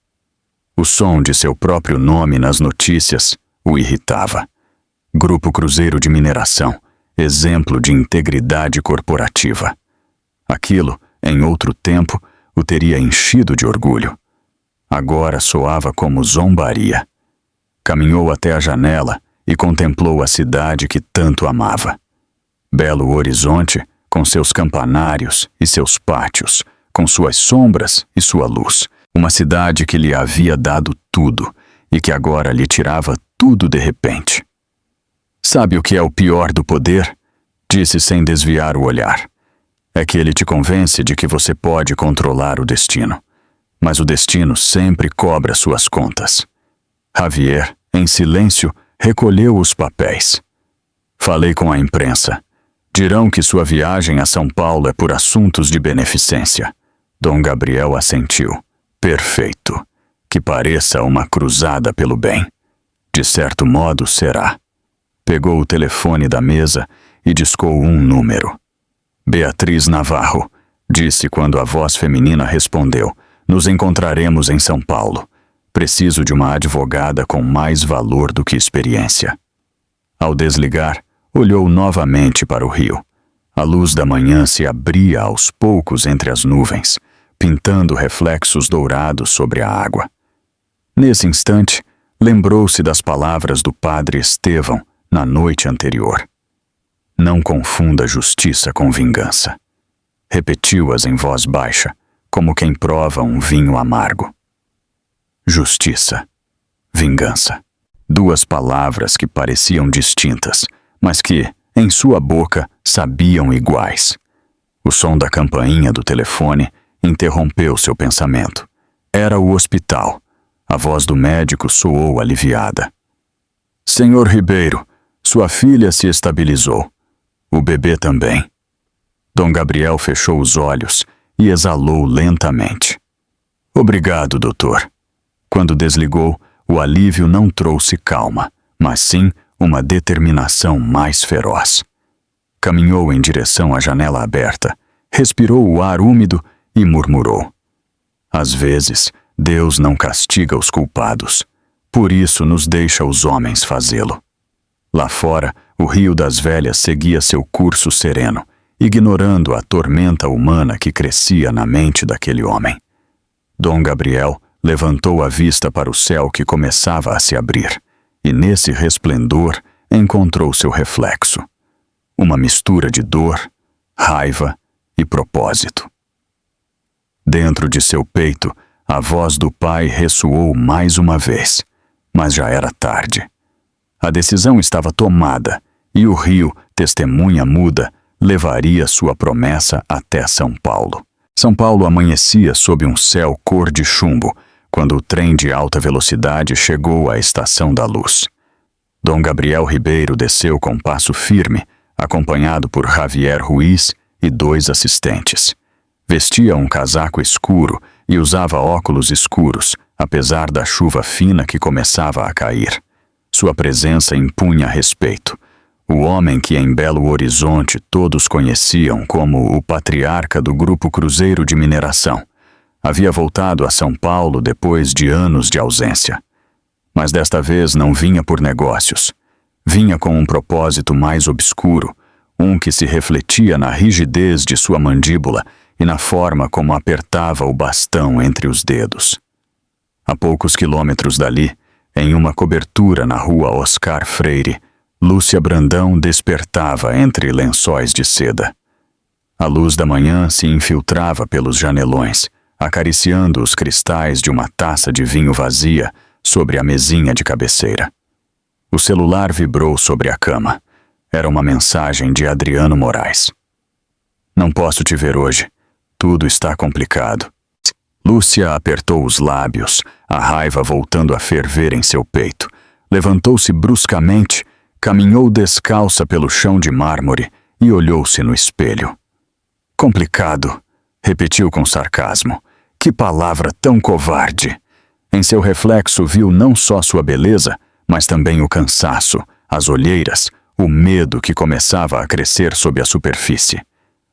O som de seu próprio nome nas notícias o irritava. Grupo Cruzeiro de Mineração, exemplo de integridade corporativa. Aquilo, em outro tempo, o teria enchido de orgulho. Agora soava como zombaria. Caminhou até a janela e contemplou a cidade que tanto amava. Belo Horizonte, com seus campanários e seus pátios, com suas sombras e sua luz. Uma cidade que lhe havia dado tudo e que agora lhe tirava tudo de repente. Sabe o que é o pior do poder? Disse sem desviar o olhar. É que ele te convence de que você pode controlar o destino. Mas o destino sempre cobra suas contas. Javier, em silêncio, recolheu os papéis. Falei com a imprensa. Dirão que sua viagem a São Paulo é por assuntos de beneficência. Dom Gabriel assentiu. Perfeito. Que pareça uma cruzada pelo bem. De certo modo será. Pegou o telefone da mesa e discou um número. Beatriz Navarro, disse quando a voz feminina respondeu. Nos encontraremos em São Paulo. Preciso de uma advogada com mais valor do que experiência. Ao desligar, olhou novamente para o rio. A luz da manhã se abria aos poucos entre as nuvens, pintando reflexos dourados sobre a água. Nesse instante, lembrou-se das palavras do padre Estevão na noite anterior. Não confunda justiça com vingança. Repetiu-as em voz baixa, como quem prova um vinho amargo. Justiça. Vingança. Duas palavras que pareciam distintas, mas que, em sua boca, sabiam iguais. O som da campainha do telefone interrompeu seu pensamento. Era o hospital. A voz do médico soou aliviada. Senhor Ribeiro, sua filha se estabilizou. O bebê também. Dom Gabriel fechou os olhos e exalou lentamente. Obrigado, doutor. Quando desligou, o alívio não trouxe calma, mas sim uma determinação mais feroz. Caminhou em direção à janela aberta, respirou o ar úmido e murmurou. Às vezes, Deus não castiga os culpados, por isso nos deixa os homens fazê-lo. Lá fora, o Rio das Velhas seguia seu curso sereno, ignorando a tormenta humana que crescia na mente daquele homem. Dom Gabriel levantou a vista para o céu que começava a se abrir, e nesse resplendor encontrou seu reflexo. Uma mistura de dor, raiva e propósito. Dentro de seu peito, a voz do pai ressoou mais uma vez, mas já era tarde. A decisão estava tomada, e o rio, testemunha muda, levaria sua promessa até São Paulo. São Paulo amanhecia sob um céu cor de chumbo, quando o trem de alta velocidade chegou à Estação da Luz. Dom Gabriel Ribeiro desceu com passo firme, acompanhado por Javier Ruiz e 2 assistentes. Vestia um casaco escuro e usava óculos escuros, apesar da chuva fina que começava a cair. Sua presença impunha respeito. O homem que em Belo Horizonte todos conheciam como o patriarca do Grupo Cruzeiro de Mineração, havia voltado a São Paulo depois de anos de ausência. Mas desta vez não vinha por negócios. Vinha com um propósito mais obscuro, um que se refletia na rigidez de sua mandíbula e na forma como apertava o bastão entre os dedos. A poucos quilômetros dali, em uma cobertura na rua Oscar Freire, Lúcia Brandão despertava entre lençóis de seda. A luz da manhã se infiltrava pelos janelões, acariciando os cristais de uma taça de vinho vazia sobre a mesinha de cabeceira. O celular vibrou sobre a cama. Era uma mensagem de Adriano Moraes. Não posso te ver hoje. Tudo está complicado. Lúcia apertou os lábios, a raiva voltando a ferver em seu peito. Levantou-se bruscamente, caminhou descalça pelo chão de mármore e olhou-se no espelho. Complicado, repetiu com sarcasmo. Que palavra tão covarde! Em seu reflexo viu não só sua beleza, mas também o cansaço, as olheiras, o medo que começava a crescer sob a superfície.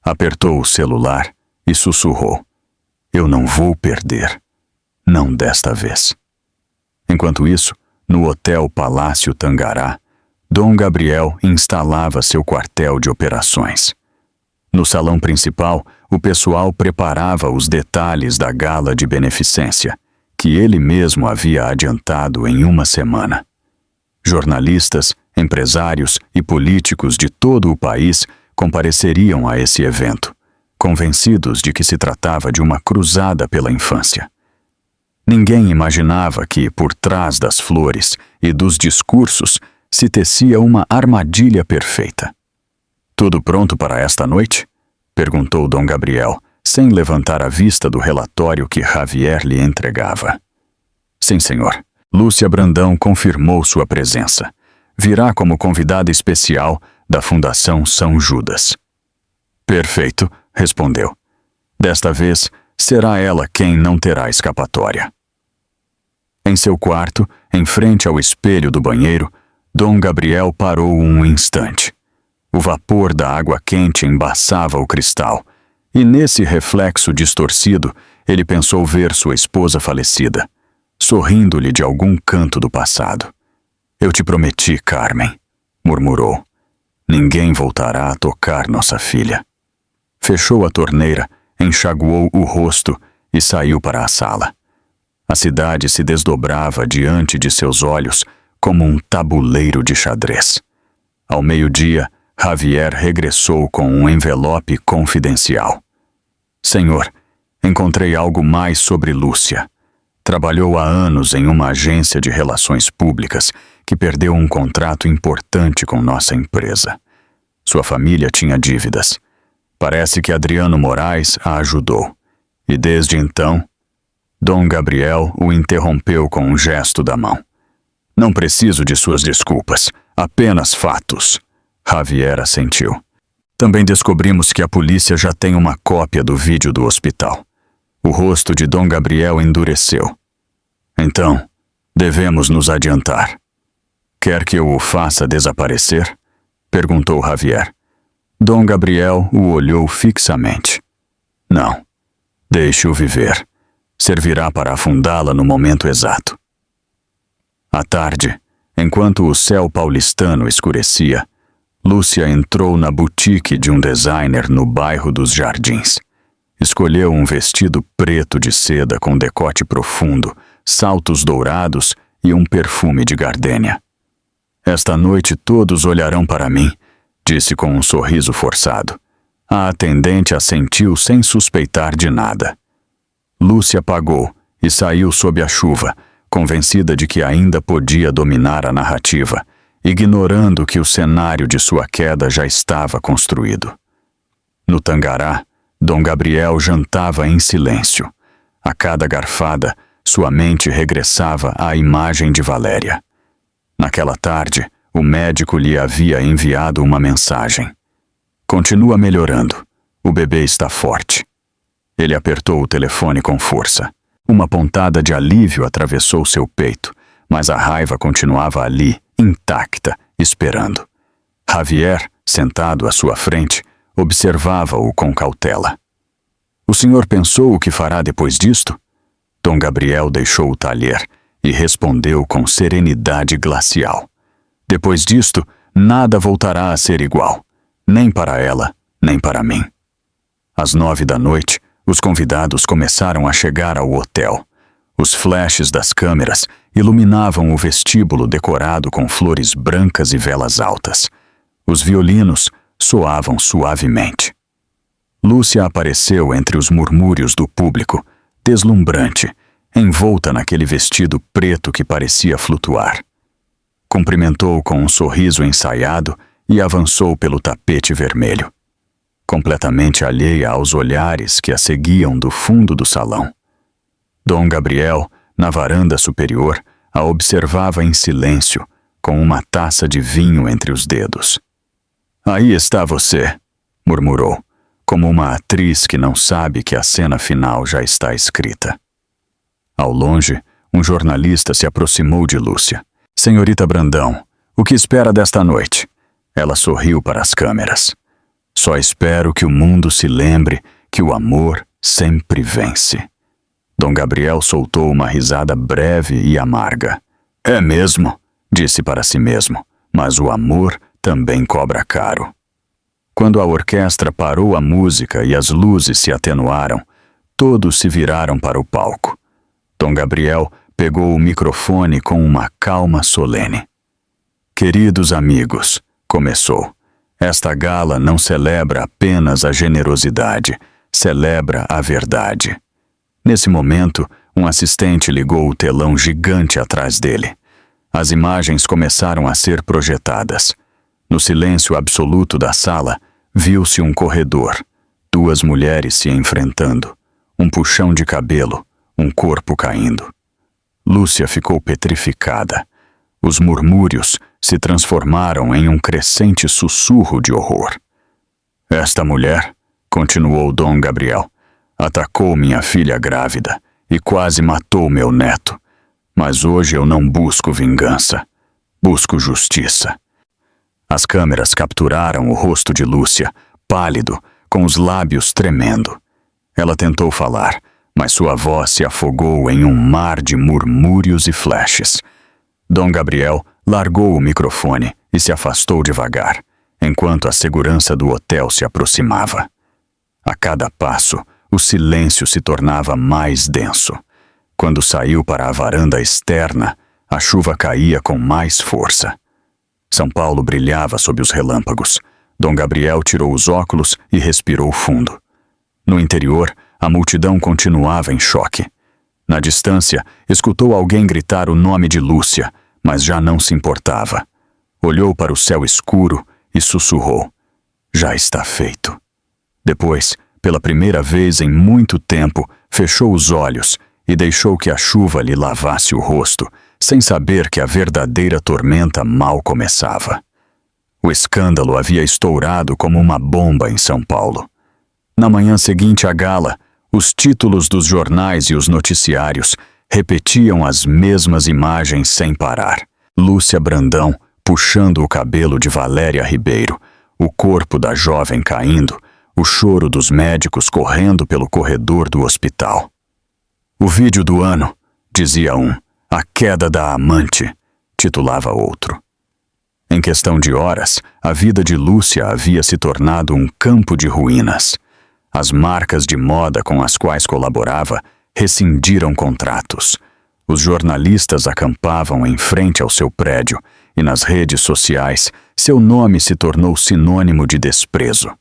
Apertou o celular e sussurrou: "Eu não vou perder. Não desta vez." Enquanto isso, no Hotel Palácio Tangará, Dom Gabriel instalava seu quartel de operações. No salão principal, o pessoal preparava os detalhes da gala de beneficência, que ele mesmo havia adiantado em uma semana. Jornalistas, empresários e políticos de todo o país compareceriam a esse evento, convencidos de que se tratava de uma cruzada pela infância. Ninguém imaginava que, por trás das flores e dos discursos, se tecia uma armadilha perfeita. "Tudo pronto para esta noite?" perguntou Dom Gabriel, sem levantar a vista do relatório que Javier lhe entregava. "Sim, senhor." Lúcia Brandão confirmou sua presença. Virá como convidada especial da Fundação São Judas. "Perfeito", respondeu. "Desta vez, será ela quem não terá escapatória." Em seu quarto, em frente ao espelho do banheiro, Dom Gabriel parou um instante. O vapor da água quente embaçava o cristal, e nesse reflexo distorcido, ele pensou ver sua esposa falecida, sorrindo-lhe de algum canto do passado. "Eu te prometi, Carmen", murmurou. "Ninguém voltará a tocar nossa filha." Fechou a torneira, enxaguou o rosto e saiu para a sala. A cidade se desdobrava diante de seus olhos como um tabuleiro de xadrez. Ao meio-dia, Javier regressou com um envelope confidencial. "Senhor, encontrei algo mais sobre Lúcia. Trabalhou há anos em uma agência de relações públicas que perdeu um contrato importante com nossa empresa. Sua família tinha dívidas. Parece que Adriano Moraes a ajudou. E desde então..." Dom Gabriel o interrompeu com um gesto da mão. "Não preciso de suas desculpas, apenas fatos." Javier assentiu. "Também descobrimos que a polícia já tem uma cópia do vídeo do hospital." O rosto de Dom Gabriel endureceu. "Então, devemos nos adiantar." "Quer que eu o faça desaparecer?" perguntou Javier. Dom Gabriel o olhou fixamente. "Não, deixe-o viver. Servirá para afundá-la no momento exato." À tarde, enquanto o céu paulistano escurecia, Lúcia entrou na boutique de um designer no bairro dos Jardins. Escolheu um vestido preto de seda com decote profundo, saltos dourados e um perfume de gardênia. "Esta noite todos olharão para mim", disse com um sorriso forçado. A atendente assentiu sem suspeitar de nada. Lúcia pagou e saiu sob a chuva, convencida de que ainda podia dominar a narrativa, ignorando que o cenário de sua queda já estava construído. No Tangará, Dom Gabriel jantava em silêncio. A cada garfada, sua mente regressava à imagem de Valéria. Naquela tarde, o médico lhe havia enviado uma mensagem. "Continua melhorando. O bebê está forte." Ele apertou o telefone com força. Uma pontada de alívio atravessou seu peito, mas a raiva continuava ali, intacta, esperando. Javier, sentado à sua frente, observava-o com cautela. "O senhor pensou o que fará depois disto?" Dom Gabriel deixou o talher e respondeu com serenidade glacial. "Depois disto, nada voltará a ser igual, nem para ela, nem para mim." Às 9 da noite, os convidados começaram a chegar ao hotel. Os flashes das câmeras iluminavam o vestíbulo decorado com flores brancas e velas altas. Os violinos soavam suavemente. Lúcia apareceu entre os murmúrios do público, deslumbrante, envolta naquele vestido preto que parecia flutuar. Cumprimentou com um sorriso ensaiado e avançou pelo tapete vermelho, completamente alheia aos olhares que a seguiam do fundo do salão. Dom Gabriel, na varanda superior, a observava em silêncio, com uma taça de vinho entre os dedos. "Aí está você", murmurou, como uma atriz que não sabe que a cena final já está escrita. Ao longe, um jornalista se aproximou de Lúcia. "Senhorita Brandão, o que espera desta noite?" Ela sorriu para as câmeras. Só espero que o mundo se lembre que o amor sempre vence. Dom Gabriel soltou uma risada breve e amarga. É mesmo, disse para si mesmo, mas o amor também cobra caro. Quando a orquestra parou a música e as luzes se atenuaram, todos se viraram para o palco. Dom Gabriel pegou o microfone com uma calma solene. Queridos amigos, começou, esta gala não celebra apenas a generosidade, celebra a verdade. Nesse momento, um assistente ligou o telão gigante atrás dele. As imagens começaram a ser projetadas. No silêncio absoluto da sala, viu-se um corredor, duas mulheres se enfrentando, um puxão de cabelo, um corpo caindo. Lúcia ficou petrificada. Os murmúrios se transformaram em um crescente sussurro de horror. Esta mulher, continuou Dom Gabriel, atacou minha filha grávida e quase matou meu neto. Mas hoje eu não busco vingança, busco justiça. As câmeras capturaram o rosto de Lúcia, pálido, com os lábios tremendo. Ela tentou falar, mas sua voz se afogou em um mar de murmúrios e flashes. Dom Gabriel largou o microfone e se afastou devagar, enquanto a segurança do hotel se aproximava. A cada passo, o silêncio se tornava mais denso. Quando saiu para a varanda externa, a chuva caía com mais força. São Paulo brilhava sob os relâmpagos. Dom Gabriel tirou os óculos e respirou fundo. No interior, a multidão continuava em choque. Na distância, escutou alguém gritar o nome de Lúcia, mas já não se importava. Olhou para o céu escuro e sussurrou. Já está feito. Depois, pela primeira vez em muito tempo, fechou os olhos e deixou que a chuva lhe lavasse o rosto, sem saber que a verdadeira tormenta mal começava. O escândalo havia estourado como uma bomba em São Paulo. Na manhã seguinte à gala, os títulos dos jornais e os noticiários repetiam as mesmas imagens sem parar. Lúcia Brandão puxando o cabelo de Valéria Ribeiro, o corpo da jovem caindo, o choro dos médicos correndo pelo corredor do hospital. O vídeo do ano, dizia um, a queda da amante, titulava outro. Em questão de horas, a vida de Lúcia havia se tornado um campo de ruínas. As marcas de moda com as quais colaborava rescindiram contratos. Os jornalistas acampavam em frente ao seu prédio e nas redes sociais seu nome se tornou sinônimo de desprezo.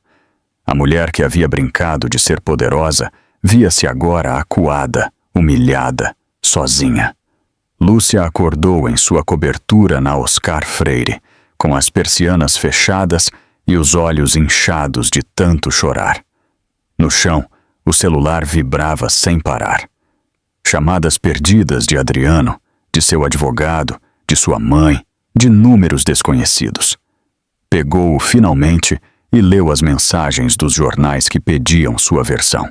A mulher que havia brincado de ser poderosa via-se agora acuada, humilhada, sozinha. Lúcia acordou em sua cobertura na Oscar Freire, com as persianas fechadas e os olhos inchados de tanto chorar. No chão, o celular vibrava sem parar. Chamadas perdidas de Adriano, de seu advogado, de sua mãe, de números desconhecidos. Pegou-o finalmente e leu as mensagens dos jornais que pediam sua versão.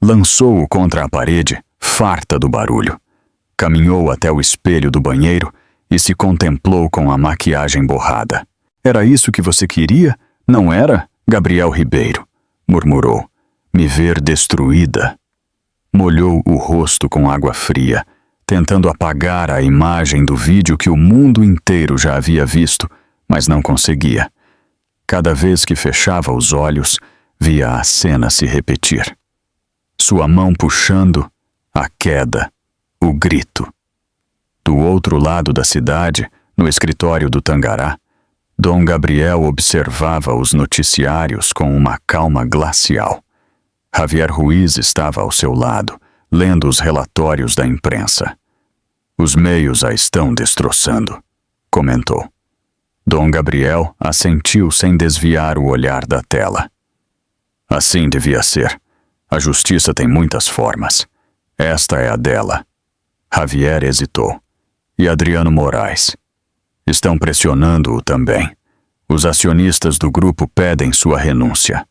Lançou-o contra a parede, farta do barulho. Caminhou até o espelho do banheiro e se contemplou com a maquiagem borrada. Era isso que você queria? Não era, Gabriel Ribeiro? Murmurou. Me ver destruída. Molhou o rosto com água fria, tentando apagar a imagem do vídeo que o mundo inteiro já havia visto, mas não conseguia. Cada vez que fechava os olhos, via a cena se repetir. Sua mão puxando, a queda, o grito. Do outro lado da cidade, no escritório do Tangará, Dom Gabriel observava os noticiários com uma calma glacial. Javier Ruiz estava ao seu lado, lendo os relatórios da imprensa. Os meios a estão destroçando, comentou. Dom Gabriel assentiu sem desviar o olhar da tela. Assim devia ser. A justiça tem muitas formas. Esta é a dela. Javier hesitou. E Adriano Moraes? Estão pressionando-o também. Os acionistas do grupo pedem sua renúncia.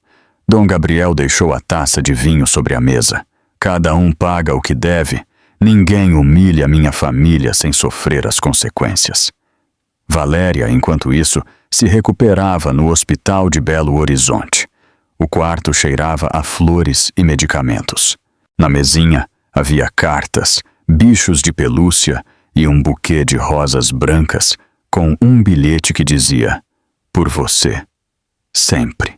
Dom Gabriel deixou a taça de vinho sobre a mesa. Cada um paga o que deve. Ninguém humilha minha família sem sofrer as consequências. Valéria, enquanto isso, se recuperava no hospital de Belo Horizonte. O quarto cheirava a flores e medicamentos. Na mesinha havia cartas, bichos de pelúcia e um buquê de rosas brancas com um bilhete que dizia: "Por você. Sempre."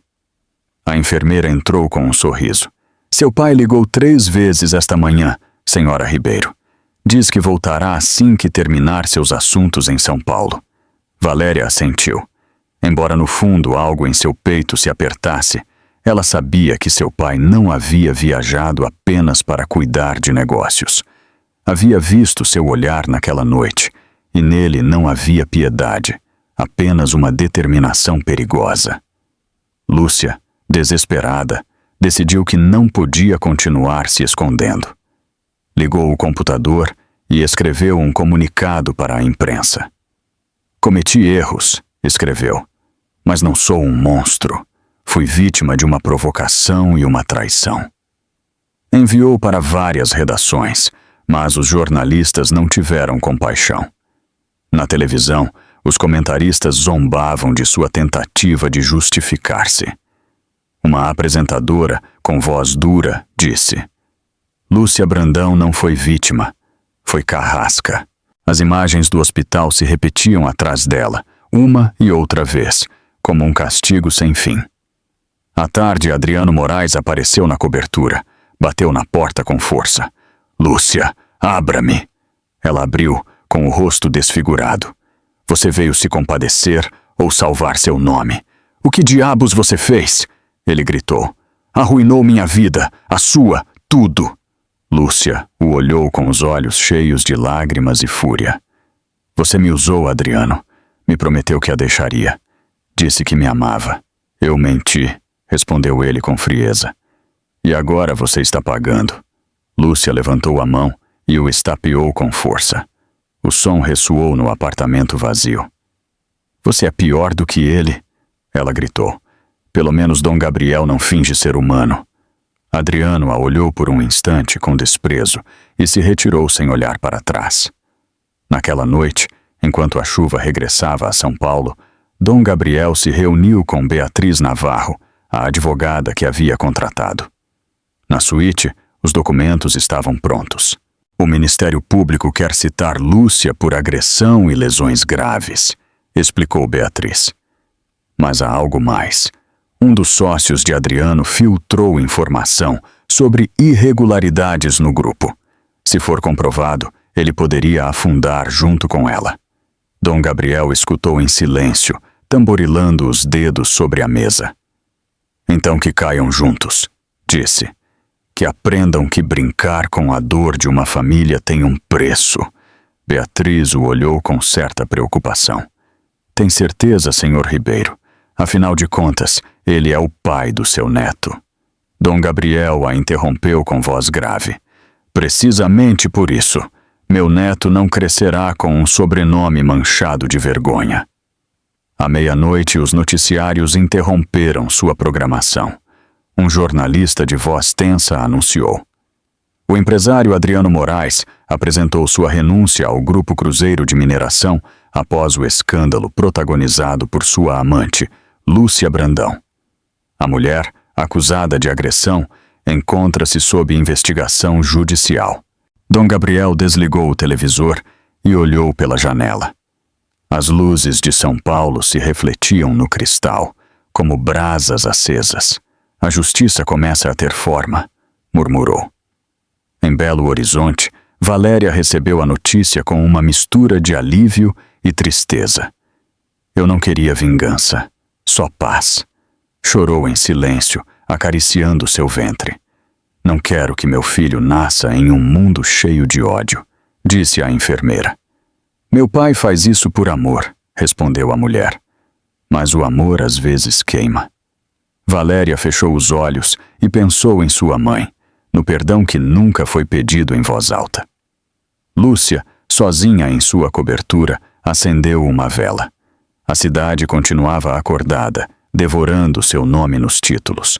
A enfermeira entrou com um sorriso. "Seu pai ligou 3 vezes esta manhã, senhora Ribeiro. Diz que voltará assim que terminar seus assuntos em São Paulo." Valéria assentiu. Embora no fundo algo em seu peito se apertasse, ela sabia que seu pai não havia viajado apenas para cuidar de negócios. Havia visto seu olhar naquela noite, e nele não havia piedade, apenas uma determinação perigosa. Lúcia, desesperada, decidiu que não podia continuar se escondendo. Ligou o computador e escreveu um comunicado para a imprensa. "Cometi erros", escreveu, "mas não sou um monstro. Fui vítima de uma provocação e uma traição." Enviou para várias redações, mas os jornalistas não tiveram compaixão. Na televisão, os comentaristas zombavam de sua tentativa de justificar-se. Uma apresentadora, com voz dura, disse: "Lúcia Brandão não foi vítima, foi carrasca." As imagens do hospital se repetiam atrás dela, uma e outra vez, como um castigo sem fim. À tarde, Adriano Moraes apareceu na cobertura, bateu na porta com força. "Lúcia, abra-me." Ela abriu, com o rosto desfigurado. "Você veio se compadecer ou salvar seu nome? O que diabos você fez?" Ele gritou. "Arruinou minha vida, a sua, tudo." Lúcia o olhou com os olhos cheios de lágrimas e fúria. "Você me usou, Adriano. Me prometeu que a deixaria. Disse que me amava. Eu menti", respondeu ele com frieza. "E agora você está pagando." Lúcia levantou a mão e o estapeou com força. O som ressoou no apartamento vazio. "Você é pior do que ele?" ela gritou. "Pelo menos Dom Gabriel não finge ser humano." Adriano a olhou por um instante com desprezo e se retirou sem olhar para trás. Naquela noite, enquanto a chuva regressava a São Paulo, Dom Gabriel se reuniu com Beatriz Navarro, a advogada que havia contratado. Na suíte, os documentos estavam prontos. "O Ministério Público quer citar Lúcia por agressão e lesões graves", explicou Beatriz. Mas há algo mais. Um dos sócios de Adriano filtrou informação sobre irregularidades no grupo. Se for comprovado, ele poderia afundar junto com ela. Dom Gabriel escutou em silêncio, tamborilando os dedos sobre a mesa. "Então que caiam juntos", disse. "Que aprendam que brincar com a dor de uma família tem um preço." Beatriz o olhou com certa preocupação. "Tem certeza, senhor Ribeiro? Afinal de contas, ele é o pai do seu neto." Dom Gabriel a interrompeu com voz grave. "Precisamente por isso, meu neto não crescerá com um sobrenome manchado de vergonha." À meia-noite, os noticiários interromperam sua programação. Um jornalista de voz tensa anunciou: "O empresário Adriano Moraes apresentou sua renúncia ao Grupo Cruzeiro de Mineração após o escândalo protagonizado por sua amante, Lúcia Brandão. A mulher, acusada de agressão, encontra-se sob investigação judicial." Dom Gabriel desligou o televisor e olhou pela janela. As luzes de São Paulo se refletiam no cristal, como brasas acesas. "A justiça começa a ter forma", murmurou. Em Belo Horizonte, Valéria recebeu a notícia com uma mistura de alívio e tristeza. "Eu não queria vingança, só paz." Chorou em silêncio, acariciando seu ventre. "Não quero que meu filho nasça em um mundo cheio de ódio", disse a enfermeira. "Meu pai faz isso por amor", respondeu a mulher. "Mas o amor às vezes queima." Valéria fechou os olhos e pensou em sua mãe, no perdão que nunca foi pedido em voz alta. Lúcia, sozinha em sua cobertura, acendeu uma vela. A cidade continuava acordada, devorando seu nome nos títulos.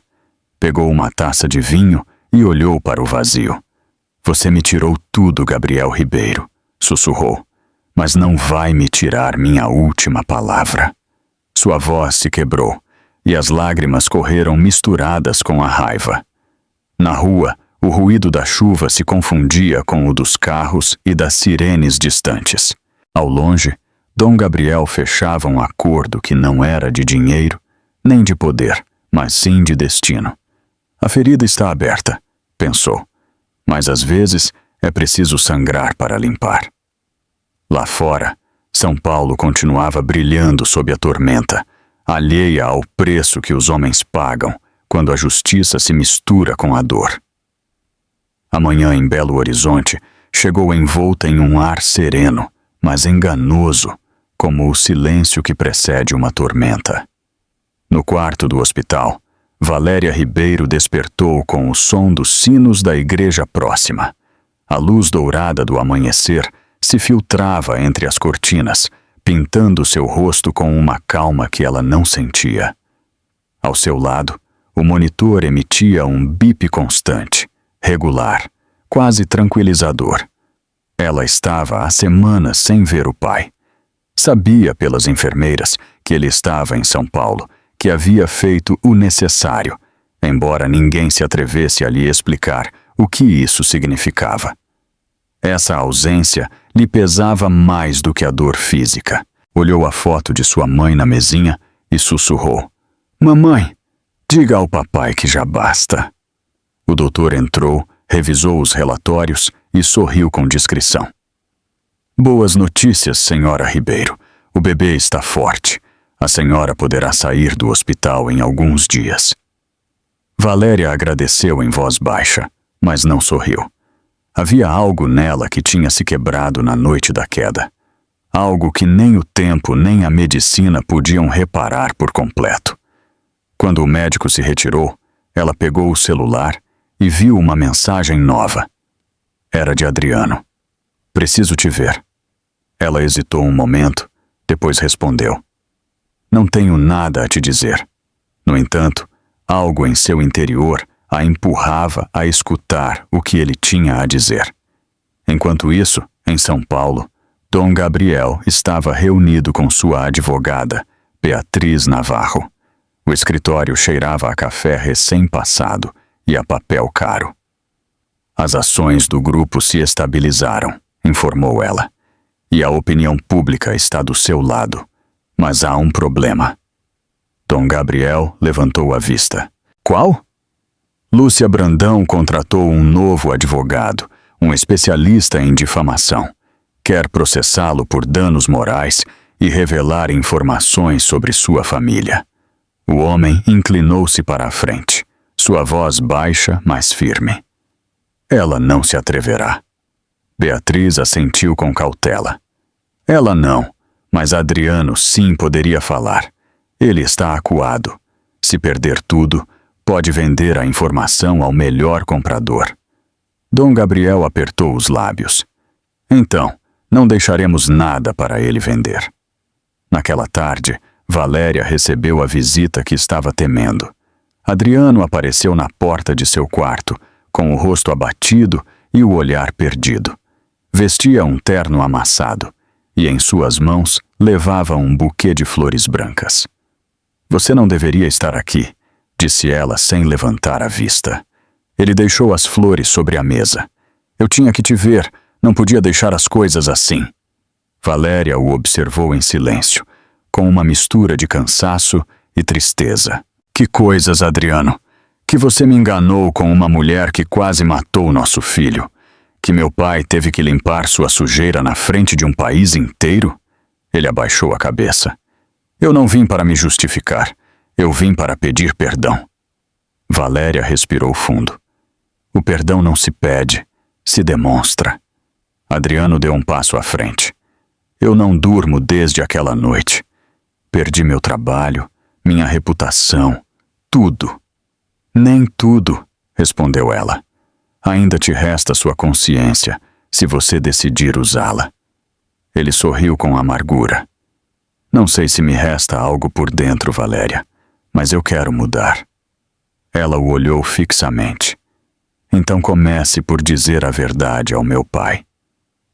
Pegou uma taça de vinho e olhou para o vazio. "Você me tirou tudo, Gabriel Ribeiro", sussurrou. mas não vai me tirar minha última palavra. Sua voz se quebrou, e as lágrimas correram misturadas com a raiva. Na rua, o ruído da chuva se confundia com o dos carros e das sirenes distantes. Ao longe, Dom Gabriel fechava um acordo que não era de dinheiro, nem de poder, mas sim de destino. A ferida está aberta, pensou, mas às vezes é preciso sangrar para limpar. Lá fora, São Paulo continuava brilhando sob a tormenta, alheia ao preço que os homens pagam quando a justiça se mistura com a dor. A manhã em Belo Horizonte chegou envolta em um ar sereno, mas enganoso, como o silêncio que precede uma tormenta. No quarto do hospital, Valéria Ribeiro despertou com o som dos sinos da igreja próxima. A luz dourada do amanhecer se filtrava entre as cortinas, pintando seu rosto com uma calma que ela não sentia. Ao seu lado, o monitor emitia um bip constante, regular, quase tranquilizador. Ela estava há semanas sem ver o pai. Sabia pelas enfermeiras que ele estava em São Paulo, que havia feito o necessário, embora ninguém se atrevesse a lhe explicar o que isso significava. Essa ausência lhe pesava mais do que a dor física. Olhou a foto de sua mãe na mesinha e sussurrou: "Mamãe, diga ao papai que já basta." O doutor entrou, revisou os relatórios e sorriu com discrição. "Boas notícias, senhora Ribeiro. O bebê está forte. A senhora poderá sair do hospital em alguns dias." Valéria agradeceu em voz baixa, mas não sorriu. Havia algo nela que tinha se quebrado na noite da queda. Algo que nem o tempo nem a medicina podiam reparar por completo. Quando o médico se retirou, ela pegou o celular e viu uma mensagem nova. Era de Adriano. "Preciso te ver." Ela hesitou um momento, depois respondeu: "Não tenho nada a te dizer." No entanto, algo em seu interior a empurrava a escutar o que ele tinha a dizer. Enquanto isso, em São Paulo, Dom Gabriel estava reunido com sua advogada, Beatriz Navarro. O escritório cheirava a café recém-passado e a papel caro. "As ações do grupo se estabilizaram", informou ela, "e a opinião pública está do seu lado. Mas há um problema." Dom Gabriel levantou a vista. "Qual?" "Lúcia Brandão contratou um novo advogado, um especialista em difamação. Quer processá-lo por danos morais e revelar informações sobre sua família." O homem inclinou-se para a frente, sua voz baixa, mas firme. "Ela não se atreverá." Beatriz assentiu com cautela. "Ela não, mas Adriano sim poderia falar. Ele está acuado. Se perder tudo, pode vender a informação ao melhor comprador." Dom Gabriel apertou os lábios. "Então, não deixaremos nada para ele vender." Naquela tarde, Valéria recebeu a visita que estava temendo. Adriano apareceu na porta de seu quarto, com o rosto abatido e o olhar perdido. Vestia um terno amassado, e em suas mãos levava um buquê de flores brancas. "Você não deveria estar aqui", disse ela sem levantar a vista. Ele deixou as flores sobre a mesa. "Eu tinha que te ver, não podia deixar as coisas assim." Valéria o observou em silêncio, com uma mistura de cansaço e tristeza. "Que coisas, Adriano! Que você me enganou com uma mulher que quase matou nosso filho. Que meu pai teve que limpar sua sujeira na frente de um país inteiro?" Ele abaixou a cabeça. "Eu não vim para me justificar. Eu vim para pedir perdão." Valéria respirou fundo. "O perdão não se pede, se demonstra." Adriano deu um passo à frente. "Eu não durmo desde aquela noite. Perdi meu trabalho, minha reputação, tudo." "Nem tudo", respondeu ela. "Ainda te resta sua consciência, se você decidir usá-la." Ele sorriu com amargura. "Não sei se me resta algo por dentro, Valéria, mas eu quero mudar." Ela o olhou fixamente. "Então comece por dizer a verdade ao meu pai."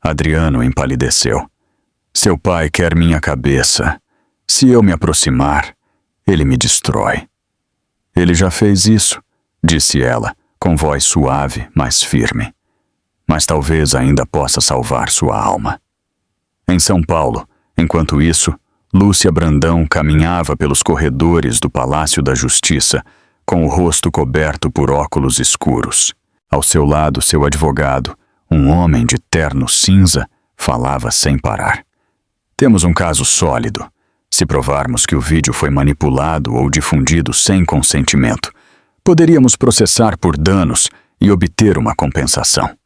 Adriano empalideceu. Seu pai quer minha cabeça. Se eu me aproximar, ele me destrói. Ele já fez isso, disse ela, com voz suave, mas firme. Mas talvez ainda possa salvar sua alma. Em São Paulo, enquanto isso, Lúcia Brandão caminhava pelos corredores do Palácio da Justiça, com o rosto coberto por óculos escuros. Ao seu lado, seu advogado, um homem de terno cinza, falava sem parar. Temos um caso sólido. Se provarmos que o vídeo foi manipulado ou difundido sem consentimento, poderíamos processar por danos e obter uma compensação.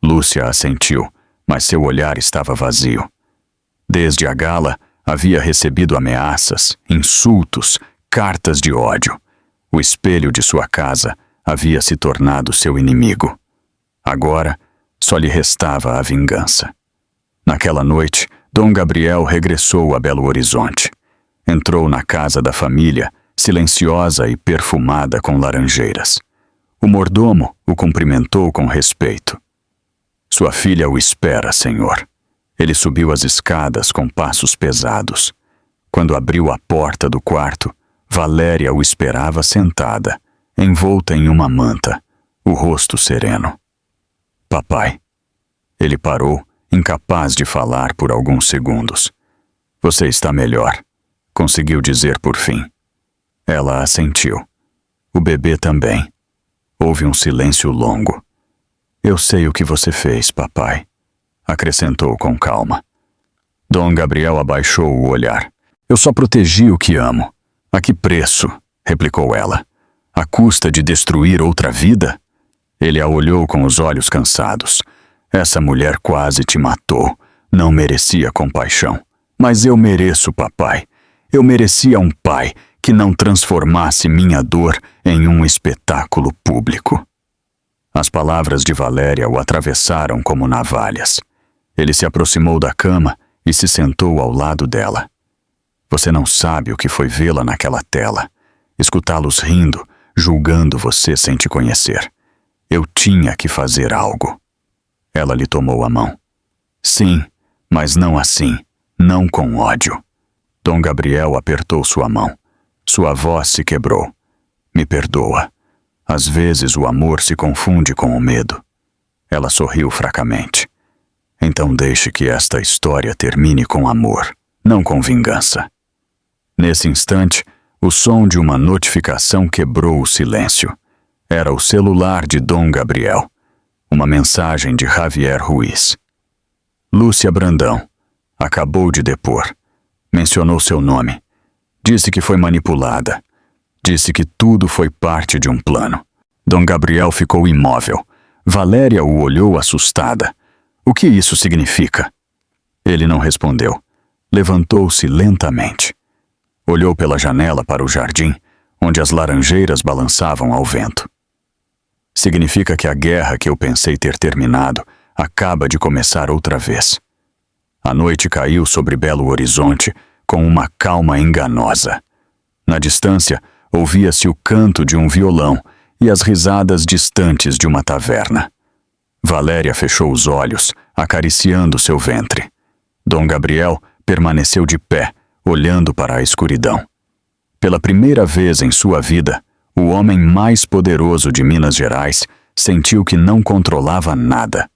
Lúcia assentiu, mas seu olhar estava vazio. Desde a gala, havia recebido ameaças, insultos, cartas de ódio. O espelho de sua casa havia se tornado seu inimigo. Agora, só lhe restava a vingança. Naquela noite, Dom Gabriel regressou a Belo Horizonte. Entrou na casa da família, silenciosa e perfumada com laranjeiras. O mordomo o cumprimentou com respeito. Sua filha o espera, senhor. Ele subiu as escadas com passos pesados. Quando abriu a porta do quarto, Valéria o esperava sentada, envolta em uma manta, o rosto sereno. Papai. Ele parou, incapaz de falar por alguns segundos. Você está melhor, conseguiu dizer por fim. Ela assentiu. O bebê também. Houve um silêncio longo. Eu sei o que você fez, papai, acrescentou com calma. Dom Gabriel abaixou o olhar. Eu só protegi o que amo. A que preço? Replicou ela. À custa de destruir outra vida? Ele a olhou com os olhos cansados. Essa mulher quase te matou. Não merecia compaixão. Mas eu mereço, papai. Eu merecia um pai que não transformasse minha dor em um espetáculo público. As palavras de Valéria o atravessaram como navalhas. Ele se aproximou da cama e se sentou ao lado dela. Você não sabe o que foi vê-la naquela tela, escutá-los rindo, julgando você sem te conhecer. Eu tinha que fazer algo. Ela lhe tomou a mão. Sim, mas não assim, não com ódio. Dom Gabriel apertou sua mão. Sua voz se quebrou. Me perdoa. Às vezes o amor se confunde com o medo. Ela sorriu fracamente. Então deixe que esta história termine com amor, não com vingança. Nesse instante, o som de uma notificação quebrou o silêncio. Era o celular de Dom Gabriel. Uma mensagem de Javier Ruiz. Lúcia Brandão. Acabou de depor. Mencionou seu nome. Disse que foi manipulada. Disse que tudo foi parte de um plano. Dom Gabriel ficou imóvel. Valéria o olhou assustada. O que isso significa? Ele não respondeu. Levantou-se lentamente. Olhou pela janela para o jardim, onde as laranjeiras balançavam ao vento. Significa que a guerra que eu pensei ter terminado acaba de começar outra vez. A noite caiu sobre Belo Horizonte com uma calma enganosa. Na distância, ouvia-se o canto de um violão e as risadas distantes de uma taverna. Valéria fechou os olhos, acariciando seu ventre. Dom Gabriel permaneceu de pé, olhando para a escuridão. Pela primeira vez em sua vida, o homem mais poderoso de Minas Gerais sentiu que não controlava nada.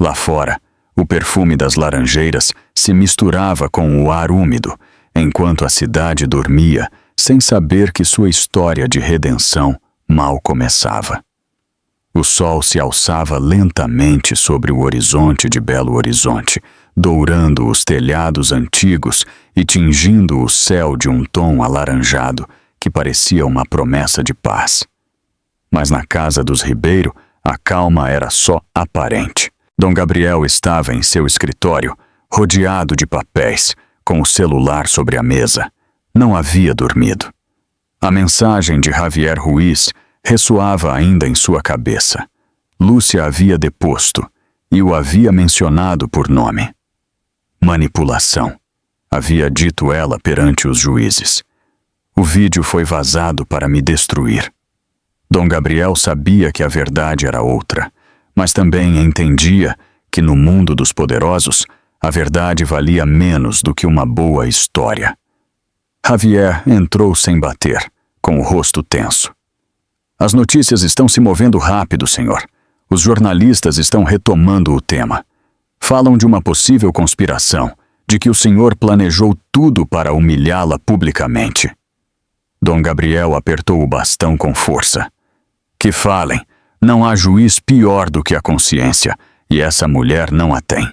Lá fora, o perfume das laranjeiras se misturava com o ar úmido, enquanto a cidade dormia, sem saber que sua história de redenção mal começava. O sol se alçava lentamente sobre o horizonte de Belo Horizonte, dourando os telhados antigos e tingindo o céu de um tom alaranjado que parecia uma promessa de paz. Mas na casa dos Ribeiro, a calma era só aparente. Dom Gabriel estava em seu escritório, rodeado de papéis, com o celular sobre a mesa. Não havia dormido. A mensagem de Javier Ruiz ressoava ainda em sua cabeça. Lúcia havia deposto e o havia mencionado por nome. Manipulação, havia dito ela perante os juízes. O vídeo foi vazado para me destruir. Dom Gabriel sabia que a verdade era outra, mas também entendia que no mundo dos poderosos A verdade valia menos do que uma boa história. Javier entrou sem bater, com o rosto tenso. As notícias estão se movendo rápido, senhor. Os jornalistas estão retomando o tema. Falam de uma possível conspiração, de que o senhor planejou tudo para humilhá-la publicamente. Dom Gabriel apertou o bastão com força. Que falem, não há juiz pior do que a consciência, e essa mulher não a tem.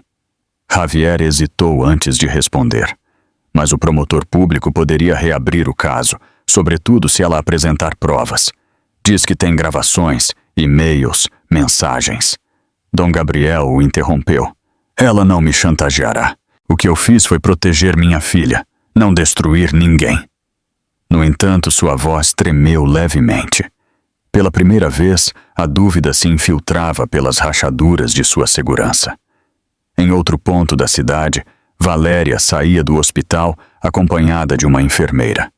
Javier hesitou antes de responder. Mas o promotor público poderia reabrir o caso, sobretudo se ela apresentar provas. Diz que tem gravações, e-mails, mensagens. Dom Gabriel o interrompeu. Ela não me chantageará. O que eu fiz foi proteger minha filha, não destruir ninguém. No entanto, sua voz tremeu levemente. Pela primeira vez, a dúvida se infiltrava pelas rachaduras de sua segurança. Em outro ponto da cidade, Valéria saía do hospital acompanhada de uma enfermeira.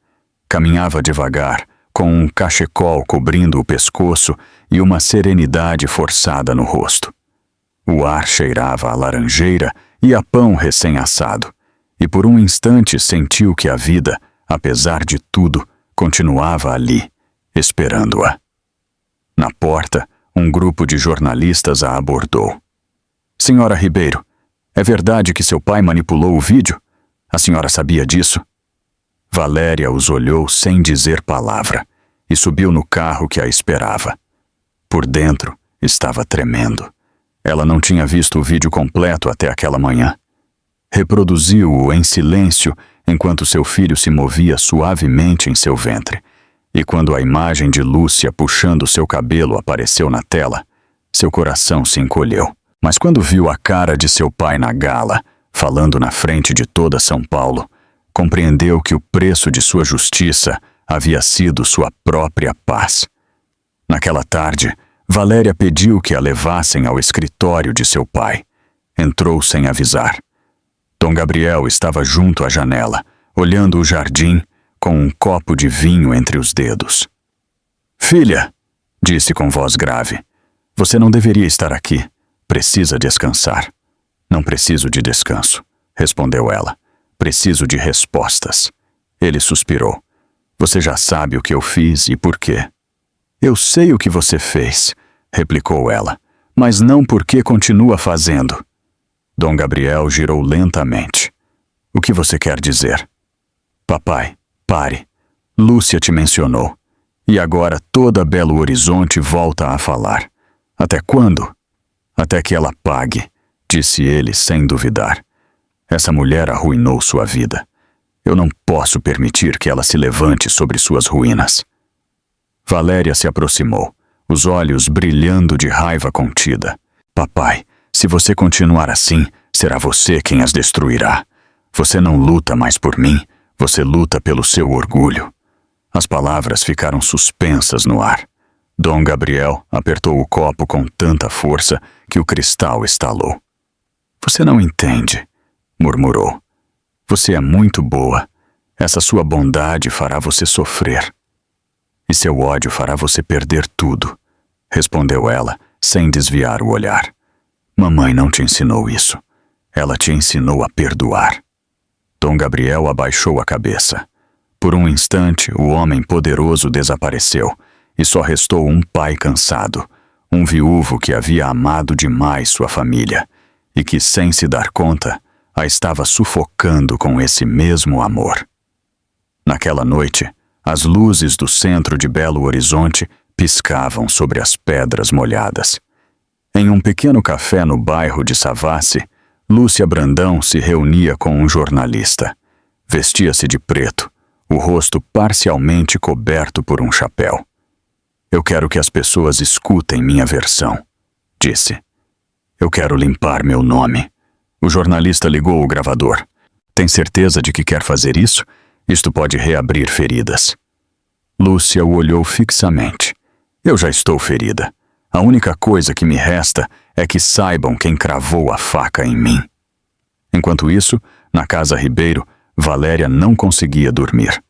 Caminhava devagar, com um cachecol cobrindo o pescoço e uma serenidade forçada no rosto. O ar cheirava a laranjeira e a pão recém-assado, e por um instante sentiu que a vida, apesar de tudo, continuava ali, esperando-a. Na porta, um grupo de jornalistas a abordou. Senhora Ribeiro, é verdade que seu pai manipulou o vídeo? A senhora sabia disso? Valéria os olhou sem dizer palavra e subiu no carro que a esperava. Por dentro, estava tremendo. Ela não tinha visto o vídeo completo até aquela manhã. Reproduziu-o em silêncio enquanto seu filho se movia suavemente em seu ventre. E quando a imagem de Lúcia puxando seu cabelo apareceu na tela, seu coração se encolheu. Mas quando viu a cara de seu pai na gala, falando na frente de toda São Paulo, compreendeu que o preço de sua justiça havia sido sua própria paz. Naquela tarde, Valéria pediu que a levassem ao escritório de seu pai. Entrou sem avisar. Dom Gabriel estava junto à janela, olhando o jardim, com um copo de vinho entre os dedos. Filha, disse com voz grave, você não deveria estar aqui. Precisa descansar. Não preciso de descanso, respondeu ela. Preciso de respostas. Ele suspirou. Você já sabe o que eu fiz e por quê. Eu sei o que você fez, replicou ela, mas não por que continua fazendo. Dom Gabriel girou lentamente. O que você quer dizer? Papai, pare. Lúcia te mencionou. E agora toda Belo Horizonte volta a falar. Até quando? Até que ela pague, disse ele sem duvidar. Essa mulher arruinou sua vida. Eu não posso permitir que ela se levante sobre suas ruínas. Valéria se aproximou, os olhos brilhando de raiva contida. Papai, se você continuar assim, será você quem as destruirá. Você não luta mais por mim, você luta pelo seu orgulho. As palavras ficaram suspensas no ar. Dom Gabriel apertou o copo com tanta força que o cristal estalou. Você não entende, murmurou. Você é muito boa. Essa sua bondade fará você sofrer. E seu ódio fará você perder tudo, respondeu ela, sem desviar o olhar. Mamãe não te ensinou isso. Ela te ensinou a perdoar. Dom Gabriel abaixou a cabeça. Por um instante, o homem poderoso desapareceu, e só restou um pai cansado, um viúvo que havia amado demais sua família, e que, sem se dar conta, a estava sufocando com esse mesmo amor. Naquela noite, as luzes do centro de Belo Horizonte piscavam sobre as pedras molhadas. Em um pequeno café no bairro de Savassi, Lúcia Brandão se reunia com um jornalista. Vestia-se de preto, o rosto parcialmente coberto por um chapéu. Eu quero que as pessoas escutem minha versão, disse. Eu quero limpar meu nome. O jornalista ligou o gravador. Tem certeza de que quer fazer isso? Isto pode reabrir feridas. Lúcia o olhou fixamente. Eu já estou ferida. A única coisa que me resta é que saibam quem cravou a faca em mim. Enquanto isso, na casa Ribeiro, Valéria não conseguia dormir.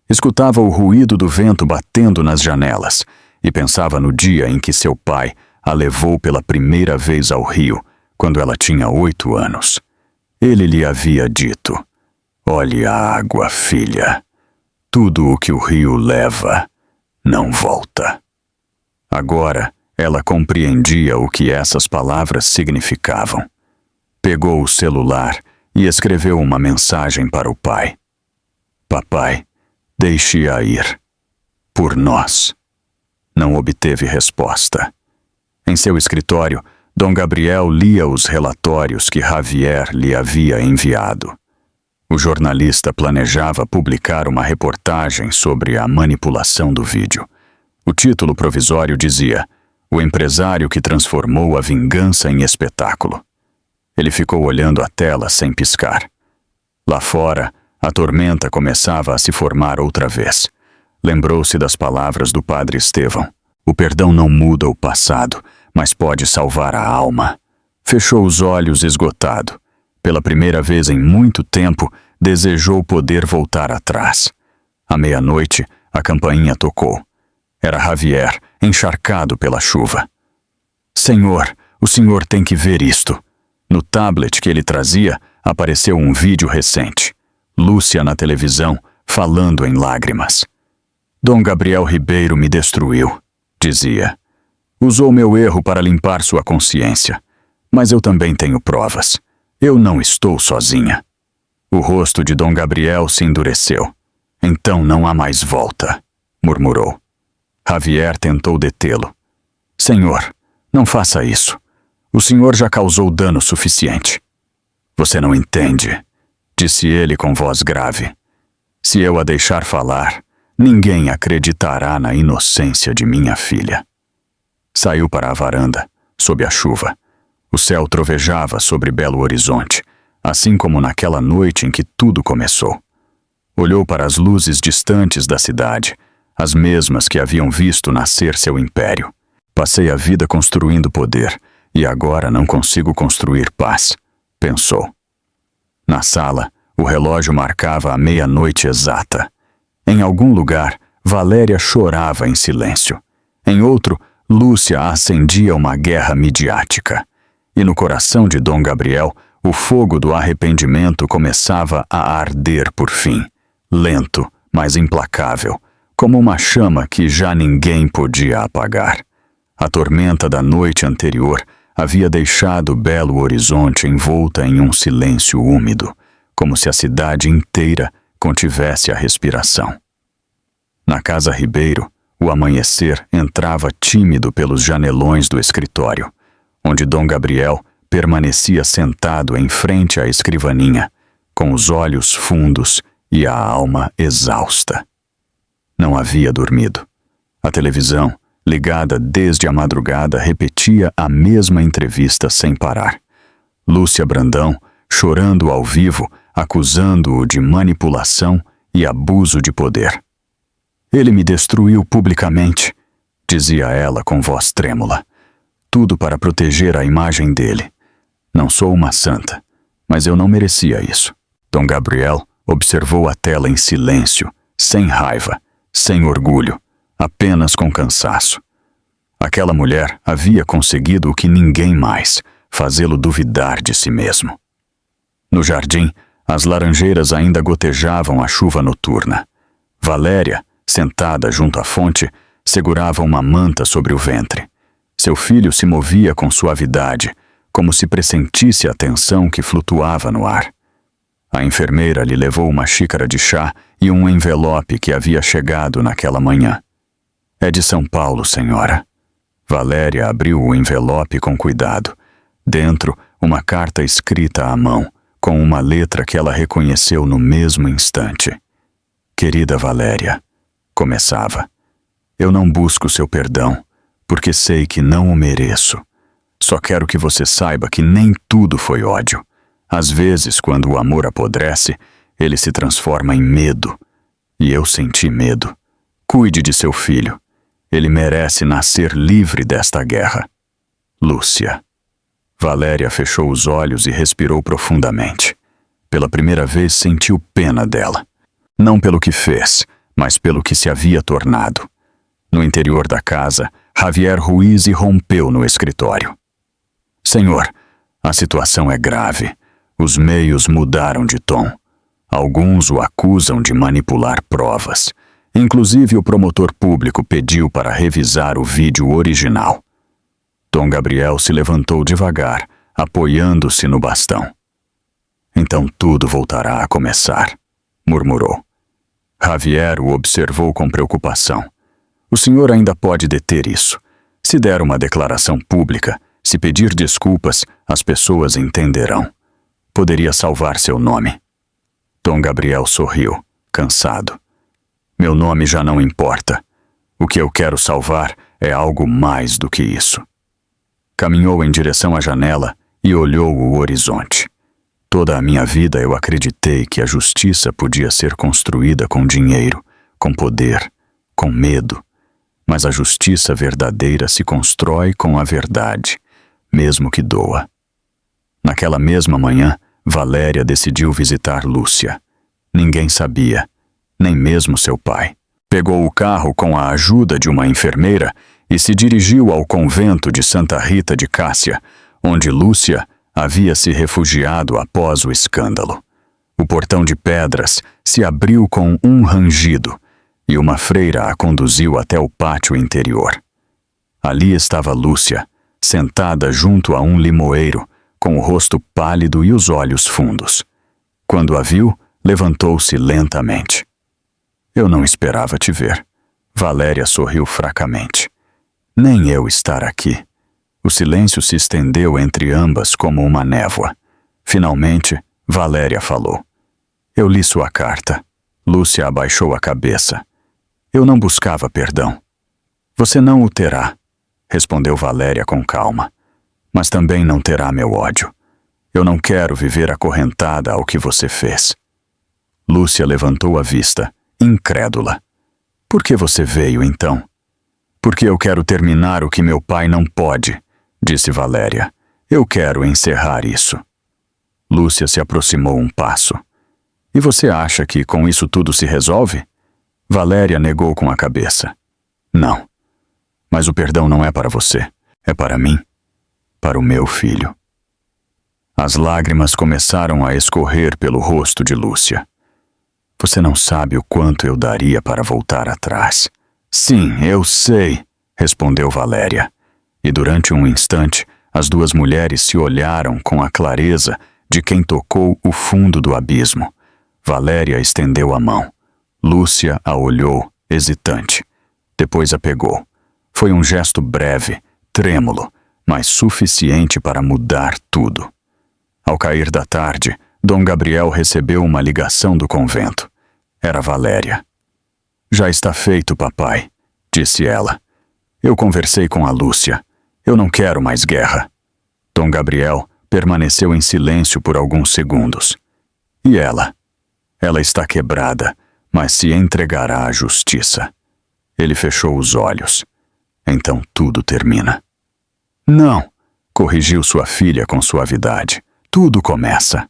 Escutava o ruído do vento batendo nas janelas e pensava no dia em que seu pai a levou pela primeira vez ao Rio, quando ela tinha 8 anos. Ele lhe havia dito: olhe a água, filha. Tudo o que o rio leva não volta. Agora ela compreendia o que essas palavras significavam. Pegou o celular e escreveu uma mensagem para o pai. Papai, deixe-a ir. Por nós. Não obteve resposta. Em seu escritório, Dom Gabriel lia os relatórios que Javier lhe havia enviado. O jornalista planejava publicar uma reportagem sobre a manipulação do vídeo. O título provisório dizia: O empresário que transformou a vingança em espetáculo. Ele ficou olhando a tela sem piscar. Lá fora, a tormenta começava a se formar outra vez. Lembrou-se das palavras do padre Estevão. O perdão não muda o passado, mas pode salvar a alma. Fechou os olhos esgotado. Pela primeira vez em muito tempo, desejou poder voltar atrás. À meia-noite, a campainha tocou. Era Javier, encharcado pela chuva. Senhor, o senhor tem que ver isto. No tablet que ele trazia, apareceu um vídeo recente. Lúcia na televisão, falando em lágrimas. Dom Gabriel Ribeiro me destruiu, dizia. Usou meu erro para limpar sua consciência. Mas eu também tenho provas. Eu não estou sozinha. O rosto de Dom Gabriel se endureceu. Então não há mais volta, murmurou. Javier tentou detê-lo. Senhor, não faça isso. O senhor já causou dano suficiente. Você não entende, disse ele com voz grave. Se eu a deixar falar, ninguém acreditará na inocência de minha filha. Saiu para a varanda, sob a chuva. O céu trovejava sobre Belo Horizonte, assim como naquela noite em que tudo começou. Olhou para as luzes distantes da cidade, as mesmas que haviam visto nascer seu império. Passei a vida construindo poder, e agora não consigo construir paz, pensou. Na sala, o relógio marcava a meia-noite exata. Em algum lugar, Valéria chorava em silêncio. Em outro, Lúcia acendia uma guerra midiática. E no coração de Dom Gabriel, o fogo do arrependimento começava a arder por fim, lento, mas implacável, como uma chama que já ninguém podia apagar. A tormenta da noite anterior havia deixado Belo Horizonte envolta em um silêncio úmido, como se a cidade inteira contivesse a respiração. Na casa Ribeiro, o amanhecer entrava tímido pelos janelões do escritório, onde Dom Gabriel permanecia sentado em frente à escrivaninha, com os olhos fundos e a alma exausta. Não havia dormido. A televisão, ligada desde a madrugada, repetia a mesma entrevista sem parar. Lúcia Brandão, chorando ao vivo, acusando-o de manipulação e abuso de poder. Ele me destruiu publicamente, dizia ela com voz trêmula. Tudo para proteger a imagem dele. Não sou uma santa, mas eu não merecia isso. Dom Gabriel observou a tela em silêncio, sem raiva, sem orgulho, apenas com cansaço. Aquela mulher havia conseguido o que ninguém mais, fazê-lo duvidar de si mesmo. No jardim, as laranjeiras ainda gotejavam a chuva noturna. Valéria, sentada junto à fonte, segurava uma manta sobre o ventre. Seu filho se movia com suavidade, como se pressentisse a tensão que flutuava no ar. A enfermeira lhe levou uma xícara de chá e um envelope que havia chegado naquela manhã. É de São Paulo, senhora. Valéria abriu o envelope com cuidado. Dentro, uma carta escrita à mão, com uma letra que ela reconheceu no mesmo instante. Querida Valéria, começava. Eu não busco seu perdão, porque sei que não o mereço. Só quero que você saiba que nem tudo foi ódio. Às vezes, quando o amor apodrece, ele se transforma em medo. E eu senti medo. Cuide de seu filho. Ele merece nascer livre desta guerra. Lúcia. Valéria fechou os olhos e respirou profundamente. Pela primeira vez sentiu pena dela. Não pelo que fez, mas pelo que se havia tornado. No interior da casa, Javier Ruiz irrompeu no escritório. Senhor, a situação é grave. Os meios mudaram de tom. Alguns o acusam de manipular provas. Inclusive, o promotor público pediu para revisar o vídeo original. Dom Gabriel se levantou devagar, apoiando-se no bastão. Então tudo voltará a começar, murmurou. Javier o observou com preocupação. O senhor ainda pode deter isso. Se der uma declaração pública, se pedir desculpas, as pessoas entenderão. Poderia salvar seu nome. Dom Gabriel sorriu, cansado. Meu nome já não importa. O que eu quero salvar é algo mais do que isso. Caminhou em direção à janela e olhou o horizonte. Toda a minha vida eu acreditei que a justiça podia ser construída com dinheiro, com poder, com medo. Mas a justiça verdadeira se constrói com a verdade, mesmo que doa. Naquela mesma manhã, Valéria decidiu visitar Lúcia. Ninguém sabia, nem mesmo seu pai. Pegou o carro com a ajuda de uma enfermeira e se dirigiu ao convento de Santa Rita de Cássia, onde Lúcia havia se refugiado após o escândalo. O portão de pedras se abriu com um rangido e uma freira a conduziu até o pátio interior. Ali estava Lúcia, sentada junto a um limoeiro, com o rosto pálido e os olhos fundos. Quando a viu, levantou-se lentamente. Eu não esperava te ver. Valéria sorriu fracamente. Nem eu estar aqui. O silêncio se estendeu entre ambas como uma névoa. Finalmente, Valéria falou. Eu li sua carta. Lúcia abaixou a cabeça. Eu não buscava perdão. Você não o terá, respondeu Valéria com calma. Mas também não terá meu ódio. Eu não quero viver acorrentada ao que você fez. Lúcia levantou a vista, incrédula. Por que você veio, então? Porque eu quero terminar o que meu pai não pode, disse Valéria. Eu quero encerrar isso. Lúcia se aproximou um passo. E você acha que com isso tudo se resolve? Valéria negou com a cabeça. Não. Mas o perdão não é para você. É para mim. Para o meu filho. As lágrimas começaram a escorrer pelo rosto de Lúcia. Você não sabe o quanto eu daria para voltar atrás. Sim, eu sei, respondeu Valéria. E durante um instante, as duas mulheres se olharam com a clareza de quem tocou o fundo do abismo. Valéria estendeu a mão. Lúcia a olhou, hesitante. Depois a pegou. Foi um gesto breve, trêmulo, mas suficiente para mudar tudo. Ao cair da tarde, Dom Gabriel recebeu uma ligação do convento. Era Valéria. Já está feito, papai, disse ela. Eu conversei com a Lúcia. Eu não quero mais guerra. Dom Gabriel permaneceu em silêncio por alguns segundos. E ela? Ela está quebrada, mas se entregará à justiça. Ele fechou os olhos. Então tudo termina. Não, corrigiu sua filha com suavidade. Tudo começa.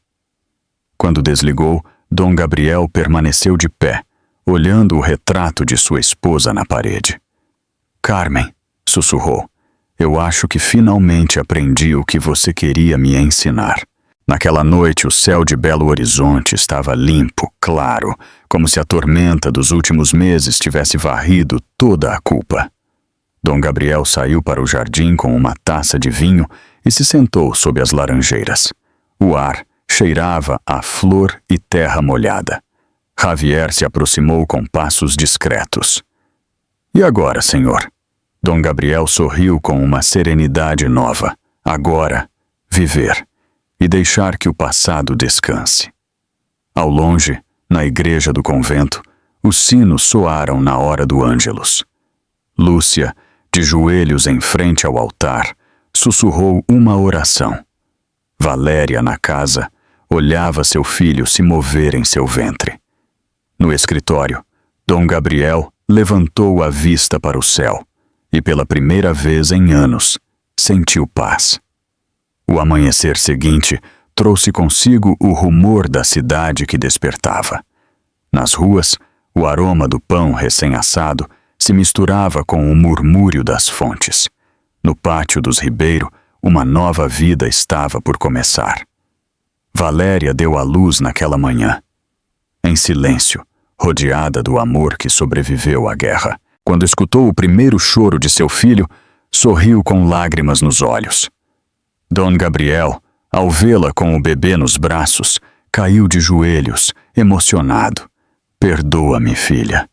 Quando desligou, Dom Gabriel permaneceu de pé, olhando o retrato de sua esposa na parede. Carmen, sussurrou, eu acho que finalmente aprendi o que você queria me ensinar. Naquela noite, o céu de Belo Horizonte estava limpo, claro, como se a tormenta dos últimos meses tivesse varrido toda a culpa. Dom Gabriel saiu para o jardim com uma taça de vinho e se sentou sob as laranjeiras. O ar cheirava a flor e terra molhada. Javier se aproximou com passos discretos. E agora, senhor? Dom Gabriel sorriu com uma serenidade nova. Agora, viver. E deixar que o passado descanse. Ao longe, na igreja do convento, os sinos soaram na hora do Ângelus. Lúcia, de joelhos em frente ao altar, sussurrou uma oração. Valéria, na casa, olhava seu filho se mover em seu ventre. No escritório, Dom Gabriel levantou a vista para o céu e, pela primeira vez em anos, sentiu paz. O amanhecer seguinte trouxe consigo o rumor da cidade que despertava. Nas ruas, o aroma do pão recém-assado se misturava com o murmúrio das fontes. No pátio dos Ribeiro, uma nova vida estava por começar. Valéria deu à luz naquela manhã. Em silêncio, rodeada do amor que sobreviveu à guerra. Quando escutou o primeiro choro de seu filho, sorriu com lágrimas nos olhos. Dom Gabriel, ao vê-la com o bebê nos braços, caiu de joelhos, emocionado. "Perdoa-me, filha",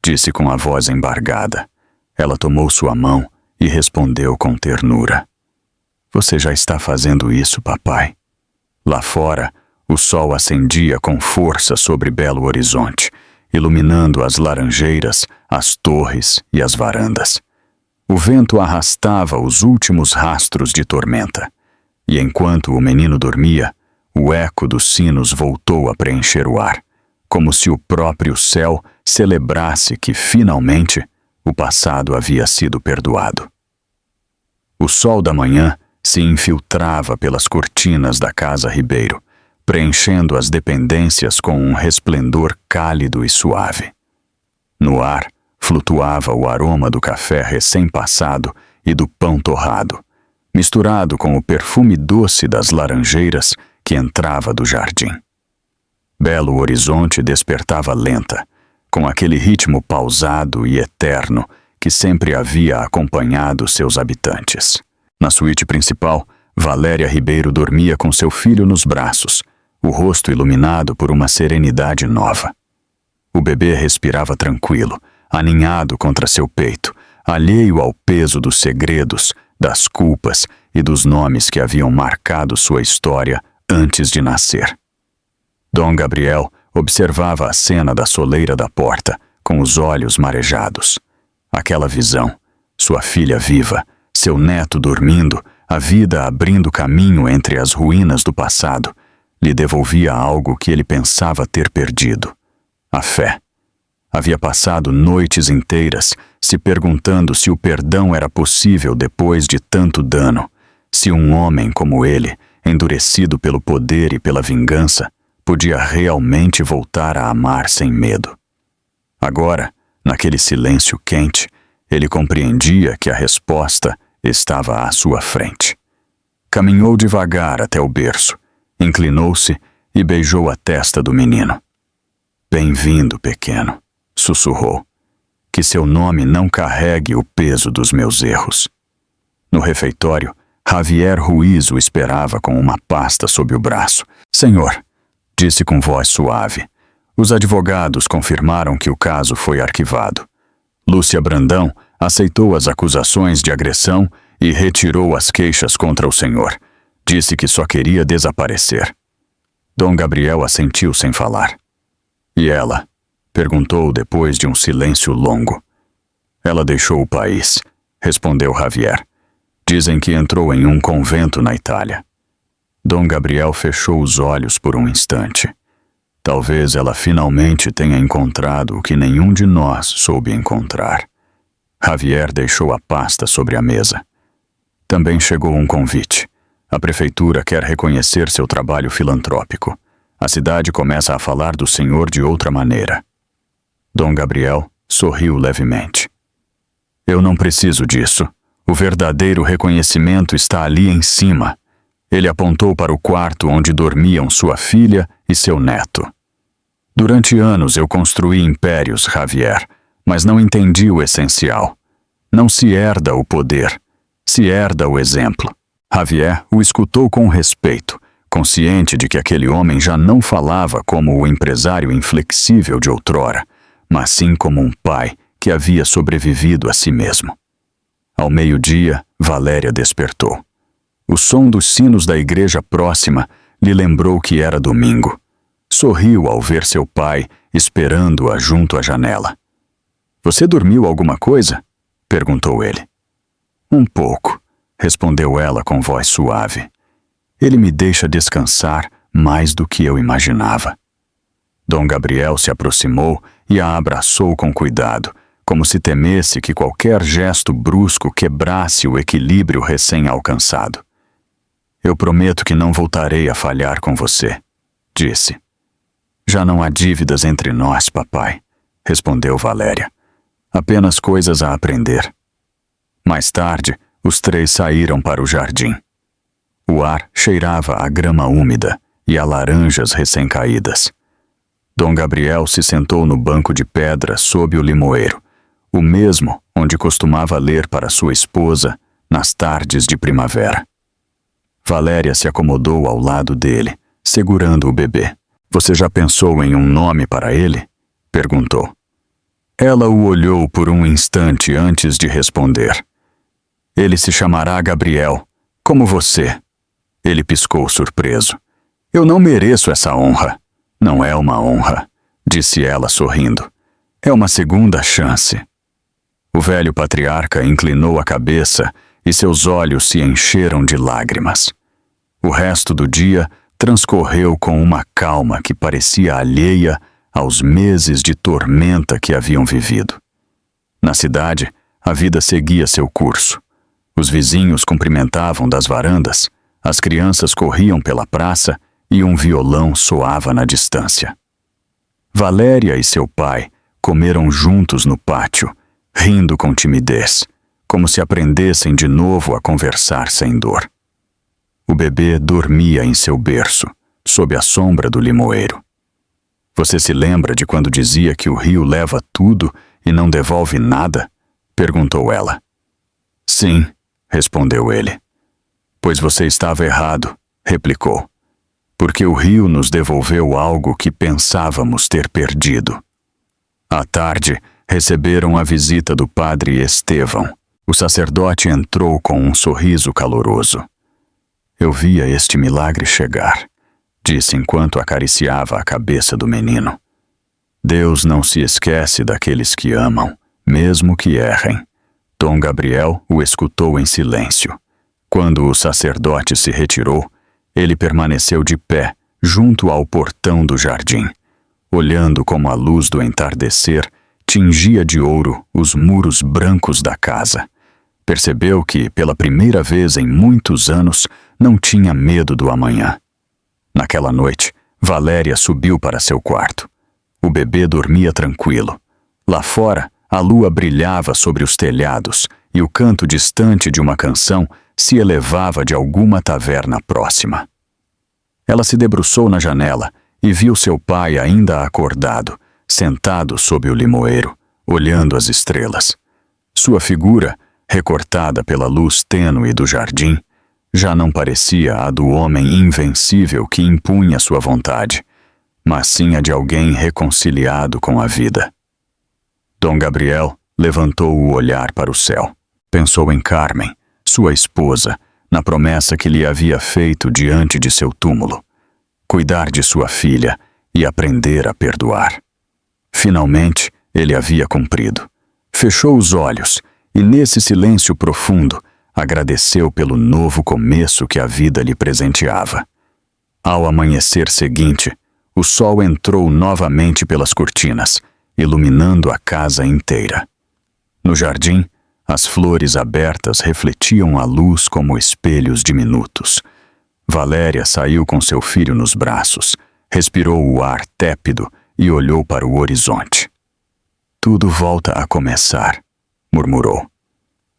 disse com a voz embargada. Ela tomou sua mão e respondeu com ternura: "Você já está fazendo isso, papai." Lá fora, o sol acendia com força sobre Belo Horizonte, iluminando as laranjeiras, as torres e as varandas. O vento arrastava os últimos rastros de tormenta, e enquanto o menino dormia, o eco dos sinos voltou a preencher o ar, como se o próprio céu celebrasse que, finalmente, o passado havia sido perdoado. O sol da manhã se infiltrava pelas cortinas da casa Ribeiro, preenchendo as dependências com um resplendor cálido e suave. No ar, flutuava o aroma do café recém-passado e do pão torrado, misturado com o perfume doce das laranjeiras que entrava do jardim. Belo Horizonte despertava lenta, com aquele ritmo pausado e eterno que sempre havia acompanhado seus habitantes. Na suíte principal, Valéria Ribeiro dormia com seu filho nos braços, o rosto iluminado por uma serenidade nova. O bebê respirava tranquilo, aninhado contra seu peito, alheio ao peso dos segredos, das culpas e dos nomes que haviam marcado sua história antes de nascer. Dom Gabriel observava a cena da soleira da porta, com os olhos marejados. Aquela visão, sua filha viva, seu neto dormindo, a vida abrindo caminho entre as ruínas do passado, lhe devolvia algo que ele pensava ter perdido: a fé. Havia passado noites inteiras se perguntando se o perdão era possível depois de tanto dano, se um homem como ele, endurecido pelo poder e pela vingança, podia realmente voltar a amar sem medo. Agora, naquele silêncio quente, ele compreendia que a resposta estava à sua frente. Caminhou devagar até o berço, inclinou-se e beijou a testa do menino. "Bem-vindo, pequeno", sussurrou. "Que seu nome não carregue o peso dos meus erros." No refeitório, Javier Ruiz o esperava com uma pasta sob o braço. "Senhor", disse com voz suave, "os advogados confirmaram que o caso foi arquivado. Lúcia Brandão aceitou as acusações de agressão e retirou as queixas contra o senhor. Disse que só queria desaparecer." Dom Gabriel assentiu sem falar. "E ela?", perguntou depois de um silêncio longo. "Ela deixou o país", respondeu Javier. "Dizem que entrou em um convento na Itália." Dom Gabriel fechou os olhos por um instante. Talvez ela finalmente tenha encontrado o que nenhum de nós soube encontrar. Javier deixou a pasta sobre a mesa. Também chegou um convite. A prefeitura quer reconhecer seu trabalho filantrópico. A cidade começa a falar do senhor de outra maneira. Dom Gabriel sorriu levemente. "Eu não preciso disso. O verdadeiro reconhecimento está ali em cima." Ele apontou para o quarto onde dormiam sua filha e seu neto. "Durante anos eu construí impérios, Javier, mas não entendi o essencial. Não se herda o poder, se herda o exemplo." Javier o escutou com respeito, consciente de que aquele homem já não falava como o empresário inflexível de outrora, mas sim como um pai que havia sobrevivido a si mesmo. Ao meio-dia, Valéria despertou. O som dos sinos da igreja próxima lhe lembrou que era domingo. Sorriu ao ver seu pai esperando-a junto à janela. "Você dormiu alguma coisa?", perguntou ele. "Um pouco", respondeu ela com voz suave. "Ele me deixa descansar mais do que eu imaginava." Dom Gabriel se aproximou e a abraçou com cuidado, como se temesse que qualquer gesto brusco quebrasse o equilíbrio recém-alcançado. "Eu prometo que não voltarei a falhar com você", disse. "Já não há dívidas entre nós, papai", respondeu Valéria. "Apenas coisas a aprender." Mais tarde, os três saíram para o jardim. O ar cheirava a grama úmida e a laranjas recém-caídas. Dom Gabriel se sentou no banco de pedra sob o limoeiro, o mesmo onde costumava ler para sua esposa nas tardes de primavera. Valéria se acomodou ao lado dele, segurando o bebê. "Você já pensou em um nome para ele?" perguntou. Ela o olhou por um instante antes de responder. "Ele se chamará Gabriel, como você." Ele piscou surpreso. "Eu não mereço essa honra." "Não é uma honra", disse ela sorrindo. "É uma segunda chance." O velho patriarca inclinou a cabeça e seus olhos se encheram de lágrimas. O resto do dia transcorreu com uma calma que parecia alheia aos meses de tormenta que haviam vivido. Na cidade, a vida seguia seu curso. Os vizinhos cumprimentavam das varandas, as crianças corriam pela praça e um violão soava na distância. Valéria e seu pai comeram juntos no pátio, rindo com timidez, como se aprendessem de novo a conversar sem dor. O bebê dormia em seu berço, sob a sombra do limoeiro. "Você se lembra de quando dizia que o rio leva tudo e não devolve nada?" perguntou ela. "Sim", respondeu ele. "Pois você estava errado", replicou. "Porque o rio nos devolveu algo que pensávamos ter perdido." À tarde, receberam a visita do padre Estevão. O sacerdote entrou com um sorriso caloroso. "Eu via este milagre chegar", disse enquanto acariciava a cabeça do menino. "Deus não se esquece daqueles que amam, mesmo que errem." Dom Gabriel o escutou em silêncio. Quando o sacerdote se retirou, ele permaneceu de pé, junto ao portão do jardim, olhando como a luz do entardecer tingia de ouro os muros brancos da casa. Percebeu que, pela primeira vez em muitos anos, não tinha medo do amanhã. Naquela noite, Valéria subiu para seu quarto. O bebê dormia tranquilo. Lá fora, a lua brilhava sobre os telhados e o canto distante de uma canção se elevava de alguma taverna próxima. Ela se debruçou na janela e viu seu pai ainda acordado, sentado sob o limoeiro, olhando as estrelas. Sua figura, recortada pela luz tênue do jardim, já não parecia a do homem invencível que impunha sua vontade, mas sim a de alguém reconciliado com a vida. Dom Gabriel levantou o olhar para o céu. Pensou em Carmen, sua esposa, na promessa que lhe havia feito diante de seu túmulo: cuidar de sua filha e aprender a perdoar. Finalmente, ele havia cumprido. Fechou os olhos e, nesse silêncio profundo, agradeceu pelo novo começo que a vida lhe presenteava. Ao amanhecer seguinte, o sol entrou novamente pelas cortinas, iluminando a casa inteira. No jardim, as flores abertas refletiam a luz como espelhos diminutos. Valéria saiu com seu filho nos braços, respirou o ar tépido e olhou para o horizonte. "Tudo volta a começar", murmurou.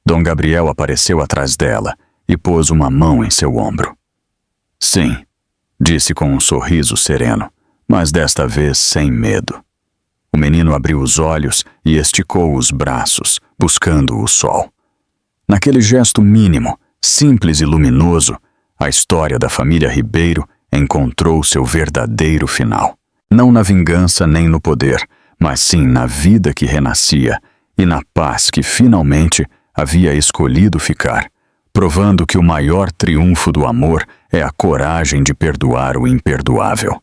Dom Gabriel apareceu atrás dela e pôs uma mão em seu ombro. "Sim", disse com um sorriso sereno, mas desta vez sem medo. O menino abriu os olhos e esticou os braços, buscando o sol. Naquele gesto mínimo, simples e luminoso, a história da família Ribeiro encontrou seu verdadeiro final. Não na vingança nem no poder, mas sim na vida que renascia e na paz que finalmente havia escolhido ficar, provando que o maior triunfo do amor é a coragem de perdoar o imperdoável.